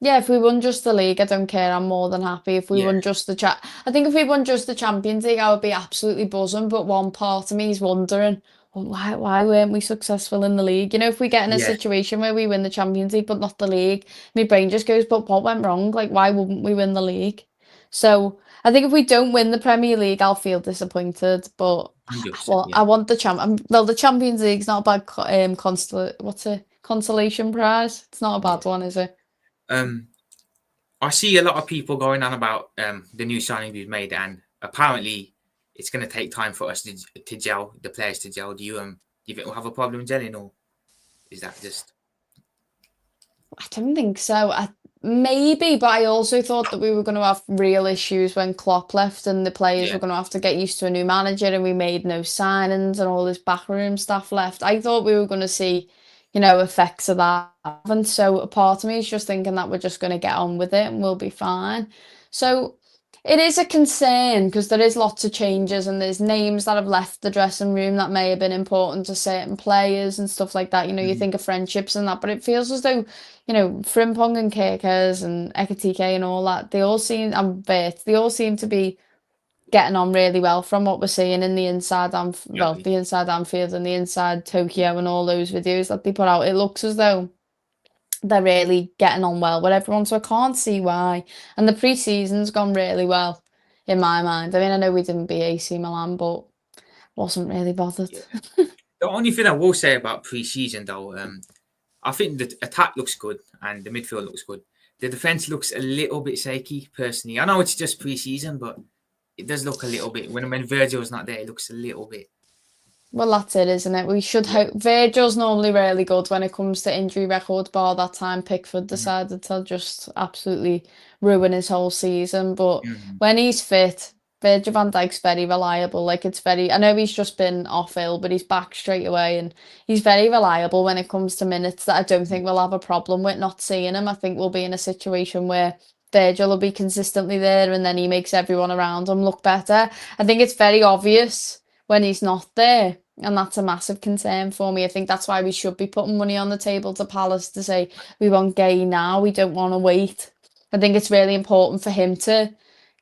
Yeah, if we won just the league, I don't care. I'm more than happy. If we won just the I think if we won just the Champions League, I would be absolutely buzzing. But one part of me is wondering, well, why weren't we successful in the league? If we get in a situation where we win the Champions League but not the league, my brain just goes, but what went wrong? Like, why wouldn't we win the league? So I think if we don't win the Premier League, I'll feel disappointed. But 100%, well, yeah. I want the well, the Champions League's not a bad consolation prize. It's not a bad Yeah. one, is it? I see a lot of people going on about the new signing we've made, and apparently it's going to take time for us to gel, the players to gel. Do you think we'll have a problem gelling, or is that just I don't think so. Maybe, but I also thought that we were going to have real issues when Klopp left and the players yeah, were going to have to get used to a new manager and we made no signings and all this backroom staff left. I thought we were going to see, effects of that. And so a part of me is just thinking that we're just going to get on with it and we'll be fine. So it is a concern because there is lots of changes and there's names that have left the dressing room that may have been important to certain players and stuff like that. You mhm, think of friendships and that, but it feels as though Frimpong and Kirkers and Ekatike and all that, they all seem, and Vert, they all seem to be getting on really well from what we're seeing in the inside, exactly. the inside Anfield and the inside Tokyo and all those videos that they put out. It looks as though they're really getting on well with everyone, so I can't see why. And the pre-season's gone really well in my mind. I mean, I know we didn't beat AC Milan, but wasn't really bothered. Yeah. The only thing I will say about pre-season though, I think the attack looks good and the midfield looks good. The defense looks a little bit shaky, personally. I know it's just pre-season, but it does look a little bit when Virgil's not there. It looks a little bit. Well, that's it, isn't it? We should Yeah. hope. Virgil's normally really good when it comes to injury record, bar that time Pickford Mhm, decided to just absolutely ruin his whole season. But mhm, when he's fit, Virgil van Dijk's very reliable. Like, I know he's just been off ill, but he's back straight away and he's very reliable when it comes to minutes that I don't yeah, think we'll have a problem with not seeing him. I think we'll be in a situation where Virgil will be consistently there and then he makes everyone around him look better. I think it's very obvious when he's not there. And that's a massive concern for me. I think that's why we should be putting money on the table to Palace to say we want Gay now. We don't want to wait. I think it's really important for him to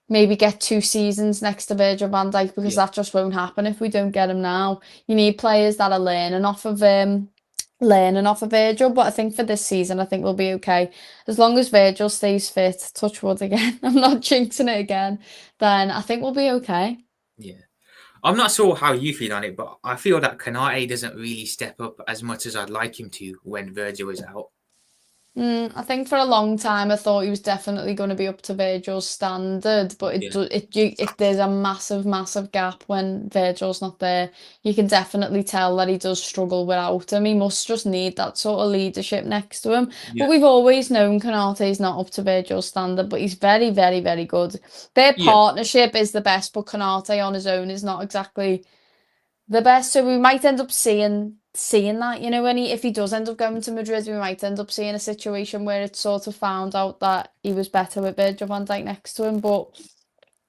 maybe get 2 seasons next to Virgil van Dijk because yeah, that just won't happen if we don't get him now. You need players that are learning off of Virgil. But I think for this season, I think we'll be okay as long as Virgil stays fit. Touch wood again. I'm not jinxing it again. Then I think we'll be okay. yeah. I'm not sure how you feel on it, but I feel that Kanate doesn't really step up as much as I'd like him to when Virgil is out. I think for a long time I thought he was definitely going to be up to Virgil's standard, but Yeah, there's a massive, massive gap when Virgil's not there. You can definitely tell that he does struggle without him. He must just need that sort of leadership next to him. yeah, But we've always known Konate's not up to Virgil's standard, but he's very, very, very good. Their yeah, partnership is the best, but Konate on his own is not exactly the best. So we might end up seeing that, when if he does end up going to Madrid, we might end up seeing a situation where it's sort of found out that he was better with Virgil van Dijk next to him. But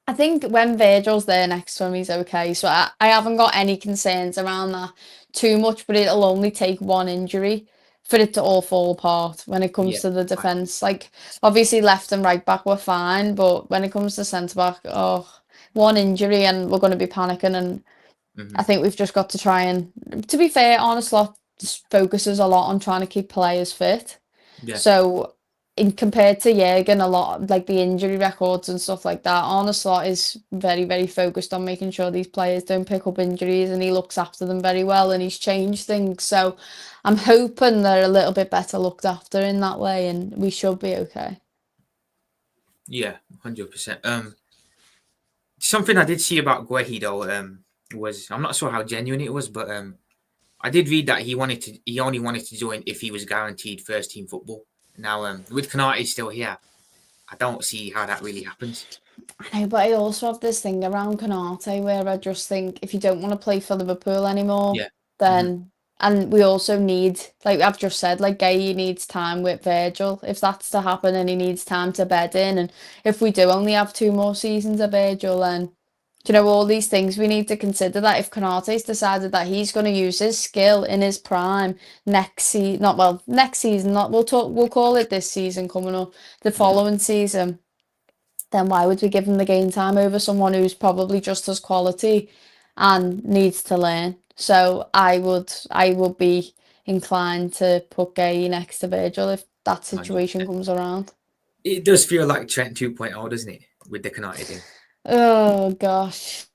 I think when Virgil's there next to him, he's okay. So I haven't got any concerns around that too much, but it'll only take one injury for it to all fall apart when it comes yeah. to the I, defence. Like, obviously left and right back were fine, but when it comes to centre back, oh, one injury and we're going to be panicking. And I mhm, think we've just got to try and, to be fair, Arne Slot focuses a lot on trying to keep players fit. yeah, So, in compared to Jurgen, a lot like the injury records and stuff like that, Arne Slot is very, very focused on making sure these players don't pick up injuries, and he looks after them very well, and he's changed things. So, I'm hoping they're a little bit better looked after in that way, and we should be okay. yeah, 100%. Something I did see about Guehi though, was I'm not sure how genuine it was, but I did read that he only wanted to join if he was guaranteed first team football. Now, with Kanate still here, I don't see how that really happens. I know, but I also have this thing around Konate where I just think if you don't want to play for Liverpool anymore, Yeah, hmm, then and we also need, like I've just said, like Gay needs time with Virgil. If that's to happen and he needs time to bed in, and if we do only have 2 more seasons of Virgil, then all these things we need to consider that if Konate's decided that he's going to use his skill in his prime next season, not we'll call it this season coming up, the yeah, following season, then why would we give him the game time over someone who's probably just as quality and needs to learn? So I would be inclined to put Gay next to Virgil if that situation 100%. comes around. It does feel like Trent 2.0, doesn't it? With the Kanate thing. Oh gosh.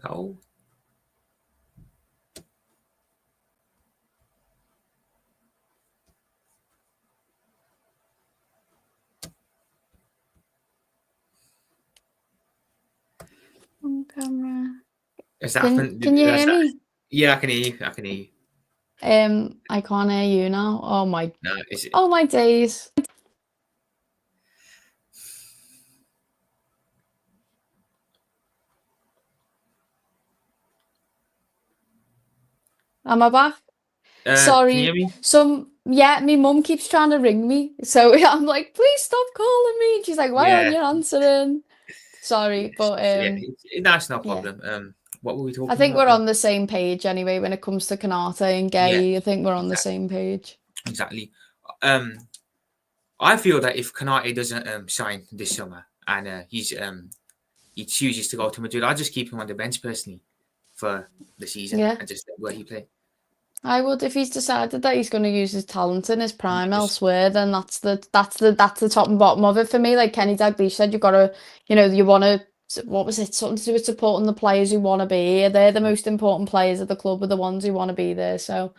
Oh, On camera. has that happened? Can you hear me? Yeah, I can hear you. I can hear you. I can't hear you now. No, is it? Oh my days. Am I back? Can you hear Sorry. me? Yeah, my mum keeps trying to ring me. So I'm like, please stop calling me. And she's like, why aren't Yeah. you answering? Sorry, but Yeah, that's no yeah. problem. What were we I talking think about? we're on the same page anyway when it comes to Kanate and Yeah, Gay. I think we're on the exactly. same page. Exactly. I feel that if Kanate doesn't sign this summer and he chooses to go to Madrid, I'll just keep him on the bench personally for the season Yeah. and just let he play. I would if he's decided that he's going to use his talent in his prime 100%. elsewhere, then that's the top and bottom of it for me. Like Kenny Dalglish said, you got to, you want to. What was it? Something to do with supporting the players who want to be here. They're the most important players at the club, are the ones who want to be there. So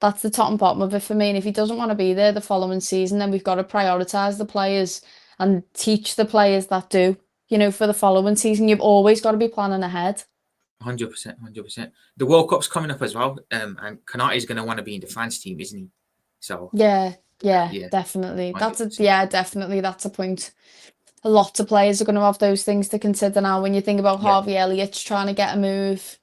that's the top and bottom of it for me. And if he doesn't want to be there the following season, then we've got to prioritise the players and teach the players that do. For the following season, you've always got to be planning ahead. 100%, 100%. The World Cup's coming up as well, and Kanate is going to want to be in the France team, isn't he? So Yeah, yeah, definitely. 100%. Definitely. That's a point. A lot of players are going to have those things to consider now. When you think about Yeah, Harvey Elliott's trying to get a move,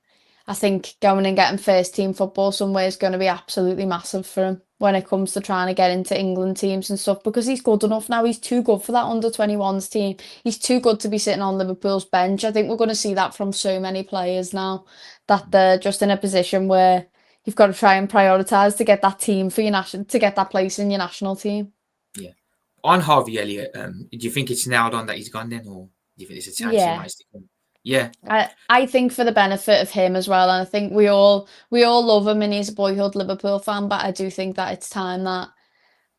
I think going and getting first team football somewhere is going to be absolutely massive for him when it comes to trying to get into England teams and stuff, because he's good enough now. He's too good for that under 21s team. He's too good to be sitting on Liverpool's bench. I think we're going to see that from so many players now, that they're just in a position where you've got to try and prioritise to get that team for your national, to get that place in your national team. yeah. On Harvey Elliott, do you think it's nailed on that he's gone then, or do you think there's a chance he Yeah. might stick on? Yeah, I think for the benefit of him as well, and I think we all love him and he's a boyhood Liverpool fan, but I do think that it's time that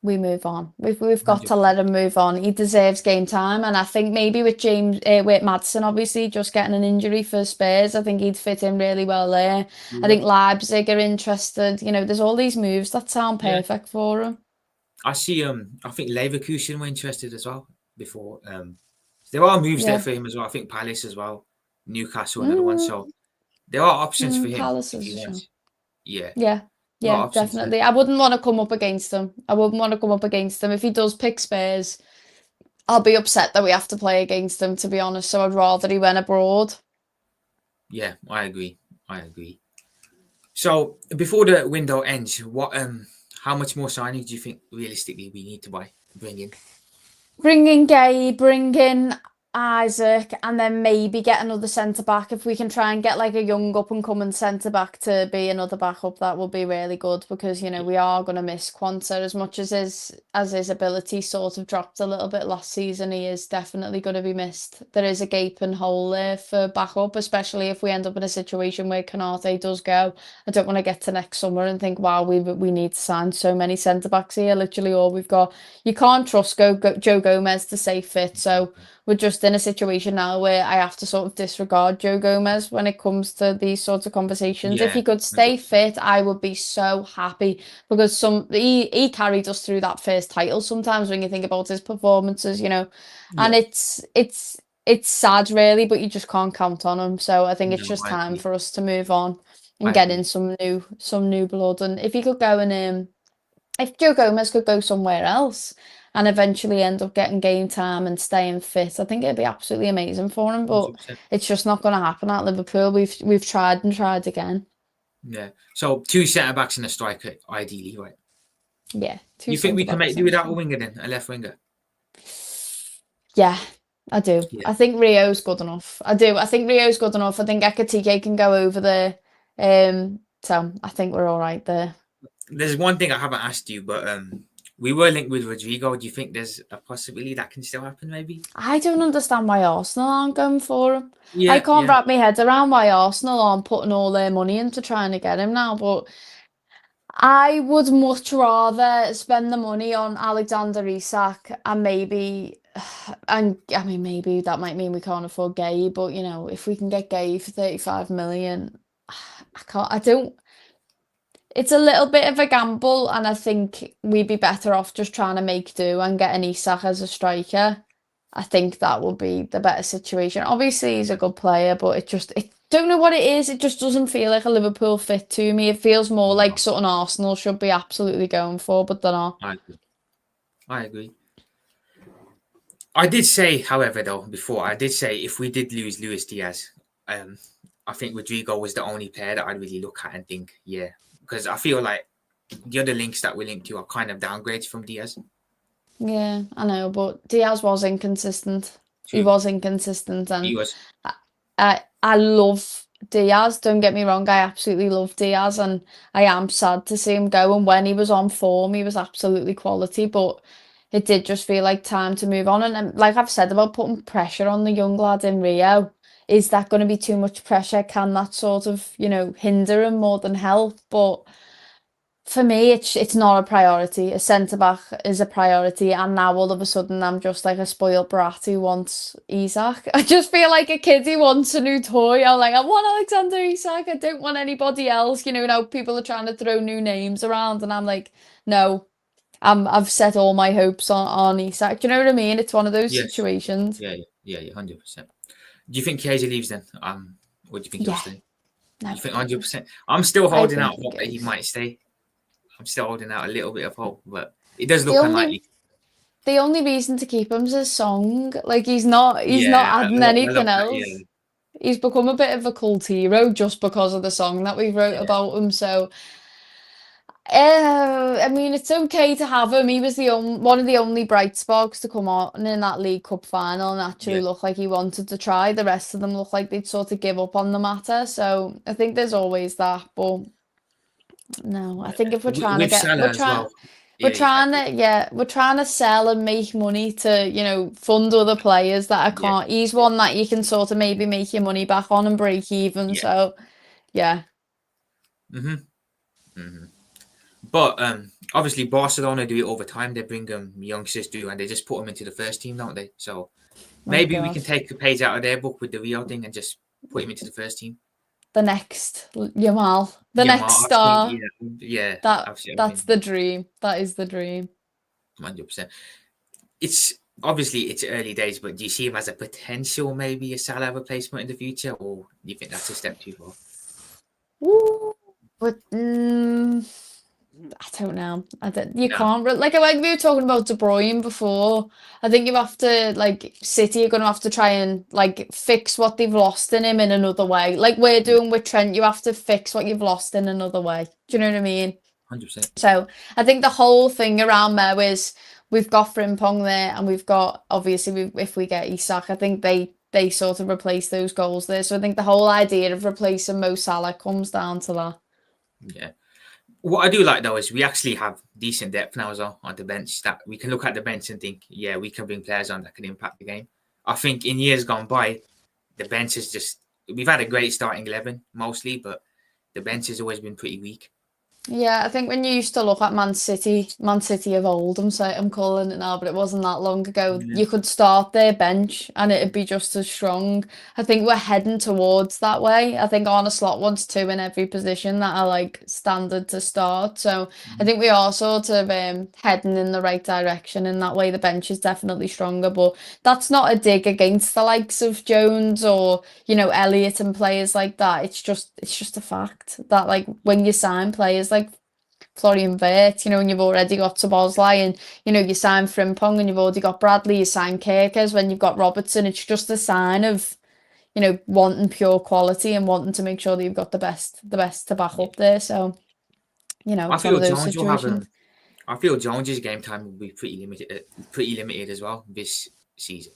we move on. We've got to 100%. let him move on. He deserves game time, and I think maybe with Maddison obviously just getting an injury for Spurs, I think he'd fit in really well there. I Yeah, think Leipzig are interested. There's all these moves that sound yeah. perfect for him. I see. I think Leverkusen were interested as well before. There are moves there Yeah. for him as well. I think Palace as well, Newcastle, another one. So Mm, there are options for him Palace if is he a show. wants. Yeah, Yeah, a lot yeah, of options there. definitely. I wouldn't want to come up against him. I wouldn't want to come up against him. If he does pick Spurs, I'll be upset that we have to play against him, to be honest. So I'd rather he went abroad. Yeah, I agree. I agree. So before the window ends, how much more signings do you think realistically we need to bring in? Bring in Gay, bring in Isaac, and then maybe get another centre back. If we can try and get like a young up and coming centre back to be another backup, that will be really good, because Yeah, we are going to miss Quanta as much as his ability sort of dropped a little bit last season. He is definitely going to be missed. There is a gaping hole there for backup, especially if we end up in a situation where Canate does go. I don't want to get to next summer and think, wow, we need to sign so many centre backs here. Literally all we've got. You can't trust Joe Gomez to stay fit, so we're just in a situation now where I have to sort of disregard Joe Gomez when it comes to these sorts of conversations. If yeah, he could stay 100%. fit, I would be so happy, because he carried us through that first title sometimes when you think about his performances, and Yeah, it's sad really, but you just can't count on him. So I think it's no, just I time agree. for us to move on and I get in agree. some new blood. And if he could go and if Joe Gomez could go somewhere else and eventually end up getting game time and staying fit, I think it'd be absolutely amazing for him. But 100%. it's just not going to happen at Liverpool. We've tried and tried again. Yeah. So two centre backs and a striker, ideally, right? Yeah, two You think we centre can backs do and a without a striker. winger then, a left winger? Yeah, I do. Yeah. I think Rio's good enough. I do. I think Rio's good enough. I think Ekatike can go over there. So I think we're all right there. There's one thing I haven't asked you, but We were linked with Rodrigo. Do you think there's a possibility that can still happen? Maybe. I don't understand why Arsenal aren't going for him. I Yeah, can't yeah, wrap my head around why Arsenal aren't putting all their money into trying to get him now, but I would much rather spend the money on Alexander Isak and maybe, and I mean, maybe that might mean we can't afford Gay, but you know, if we can get Gay for 35 million, I don't, it's a little bit of a gamble, and I think we'd be better off just trying to make do and get an Isak as a striker. I think that would be the better situation. Obviously, he's a good player, but it don't know what it is. It just doesn't feel like a Liverpool fit to me. It feels more like something Arsenal should be absolutely going for, but they're not. I agree. I agree. I did say, however, though, before I did say if we did lose Luis Diaz, I think Rodrigo was the only player that I'd really look at and think, yeah, because I feel like the other links that we linked to are kind of downgrades from Diaz. Yeah, I know, but Diaz was inconsistent. He True. was inconsistent, and He was. I love Diaz. Don't get me wrong, I absolutely love Diaz, and I am sad to see him go. And when he was on form, he was absolutely quality, but it did just feel like time to move on. And like I've said about putting pressure on the young lad in Rio, is that going to be too much pressure? Can that sort of, hinder him more than help? But for me, it's not a priority. A centre back is a priority, and now all of a sudden I'm just like a spoiled brat who wants Isak. I just feel like a kid who wants a new toy. I'm like, I want Alexander Isak. I don't want anybody else. Now people are trying to throw new names around, and I'm like, no, I've set all my hopes on Isak. Do you know what I mean? It's one of those Yes. situations. Yeah, 100%. Do you think Chiesa leaves then? Or do you think he'll Yeah, stay? no, You think 100%? I'm still I holding think out he hope that he goes. might stay. I'm still holding out a little bit of hope, but it does The look only unlikely. the only reason to keep him is his song. Like he's not Yeah, adding I love anything that. Yeah, else. He's become a bit of a cult hero just because of the song that we wrote yeah, about him. So, I mean, it's okay to have him. He was one of the only bright sparks to come on in that League Cup final and actually yeah. look like he wanted to try. The rest of them look like they'd sort of give up on the matter. So I think there's always that. But no, I Yeah. think if we're trying to With get, we're Salah as trying. well. Yeah, We're trying to sell and make money to, fund other players that I yeah, can't. He's one that you can sort of maybe make your money back on and break even. yeah. So, yeah. hmm hmm But obviously Barcelona do it all the time. They bring youngsters through and they just put them into the first team, don't they? So My maybe we God. can take a page out of their book with the Rio thing and just put him into the first team. The next Yamal, the Yeah, next I think, star. yeah, That's absolutely, the dream. That is the dream. 100%. It's early days, but do you see him as a potential maybe a Salah replacement in the future, or do you think that's a step too far? Ooh, but I don't know. You No, can't like we were talking about De Bruyne before. I think you have to like City are going to have to try and like fix what they've lost in him in another way. Like we're yeah, doing with Trent, you have to fix what you've lost in another way. Do you know what I mean? 100%. So I think the whole thing around there is we've got Frimpong there, and we've got obviously if we get Isak, I think they sort of replace those goals there. So I think the whole idea of replacing Mo Salah comes down to that. Yeah. What I do like though is we actually have decent depth now as well on the bench that we can look at the bench and think, yeah, we can bring players on that can impact the game. I think in years gone by, the bench is just we've had a great starting 11 mostly, but the bench has always been pretty weak. Yeah, I think when you used to look at Man City of old, I'm calling it now, but it wasn't that long ago, Yeah. you could start their bench and it'd be just as strong. I think we're heading towards that way. I think Arne Slot wants two in every position that are like standard to start. So I think we are sort of heading in the right direction in that way. The bench is definitely stronger, but that's not a dig against the likes of Jones or, Elliott and players like that. It's just a fact that like when you sign players like Florian Wirtz, and you've already got Szoboszlai and, you sign Frimpong and you've already got Bradley, you sign Kirkers when you've got Robertson. It's just a sign of, wanting pure quality and wanting to make sure that you've got the best to back Yeah. up there. So, I it's one feel of those Jones will have situations. I feel Jones's game time will be pretty limited as well this season.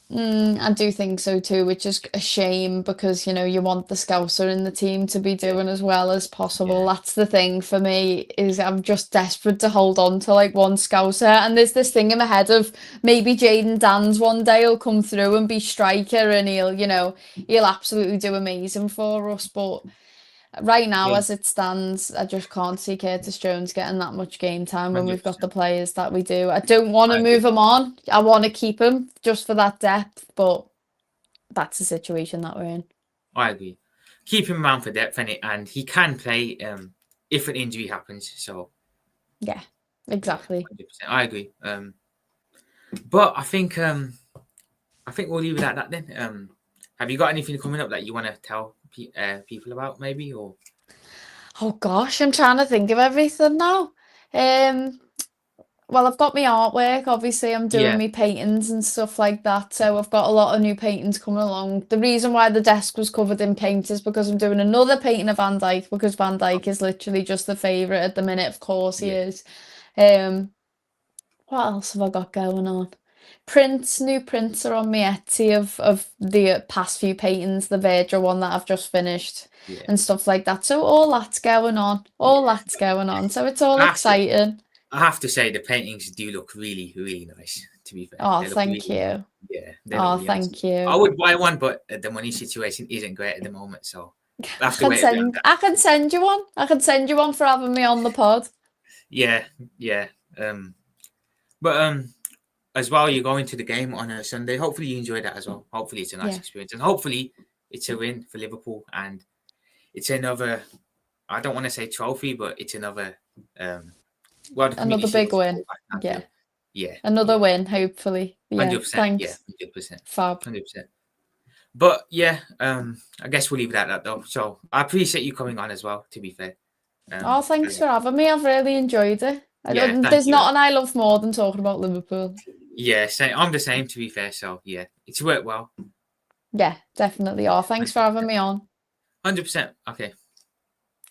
I do think so too, which is a shame because, you want the Scouser in the team to be doing as well as possible. Yeah. That's the thing for me, is I'm just desperate to hold on to like one Scouser. And there's this thing in my head of maybe Jaden Dan's one day will come through and be striker and he'll absolutely do amazing for us. But right now, Yeah, as it stands, I just can't see Curtis Jones getting that much game time when we've got the 100%. players that we do. I don't want to I agree. move him on. I want to keep him just for that depth, but that's the situation that we're in. I agree. Keep him around for depth, and he can play if an injury happens. So Yeah, yeah, exactly. 100%. I agree. But I think we'll leave it at that then. Have you got anything coming up that you want to tell people about, maybe? Or Oh gosh, I'm trying to think of everything now. Um, Well, I've got my artwork. Obviously, I'm doing yeah, my paintings and stuff like that. So I've got a lot of new paintings coming along. The reason why the desk was covered in paint is because I'm doing another painting of Van Dyke, because Van Dyke is literally just the favourite at the minute. Of course he yeah, is. What else have I got going on? New prints are on my Etsy of the past few paintings, the Virgil one that I've just finished yeah, and stuff like that. So all that's going on. All yeah. that's going on. So it's all I have to, exciting. I have to say the paintings do look really, really nice. To be fair, Oh, they look thank really, you. yeah, they look Oh, really nice. thank I you. would buy one, but the money situation isn't great at the moment, so I I have to can wait a bit on send that. I can send you one. I can send you one for having me on the pod. Yeah, yeah. But as well, you're going to the game on a Sunday. Hopefully, you enjoy that as well. Hopefully, it's a nice Yeah. experience, and hopefully, it's a win for Liverpool, and it's another. I don't want to say trophy, but it's another. Well, the Community Another Shield big was win. at Yeah. Anfield. Yeah, Another yeah, win, hopefully. Yeah. 100%. Yeah, Thanks. 100%, Fab. 100%. But yeah, I guess we'll leave it at that though. So I appreciate you coming on as well. To be fair, Oh, uh, thanks for having me. I've really enjoyed it. yeah, thank There's you. nothing I love more than talking about Liverpool. Yeah, I'm the same. To be fair, so yeah, it's worked well. Yeah, definitely. Oh, thanks for having me on. 100%. Okay.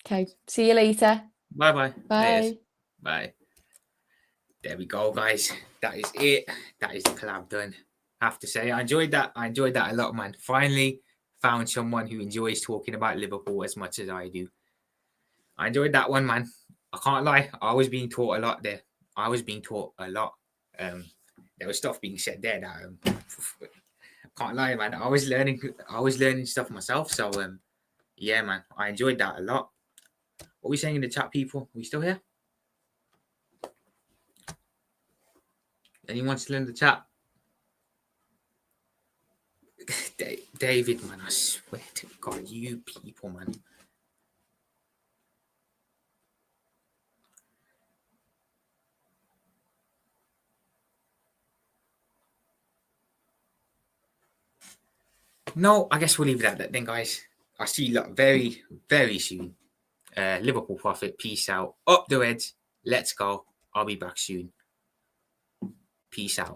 Okay. See you later. Bye bye. Later. Bye. Bye. There we go, guys. That is it. That is the collab done. I have to say, I enjoyed that. I enjoyed that a lot, man. Finally found someone who enjoys talking about Liverpool as much as I do. I enjoyed that one, man. I can't lie. I was being taught a lot there. I was being taught a lot. There was stuff being said there that I can't lie, man. I was learning stuff myself. So yeah, man. I enjoyed that a lot. What are we saying in the chat, people? Are we still here? Anyone still in the chat? David, man, I swear to God, you people, man. No, I guess we'll leave it at that then, guys. I'll see you lot very, very soon. Liverpool Prophet, peace out. Up the Reds, let's go. I'll be back soon. Peace out.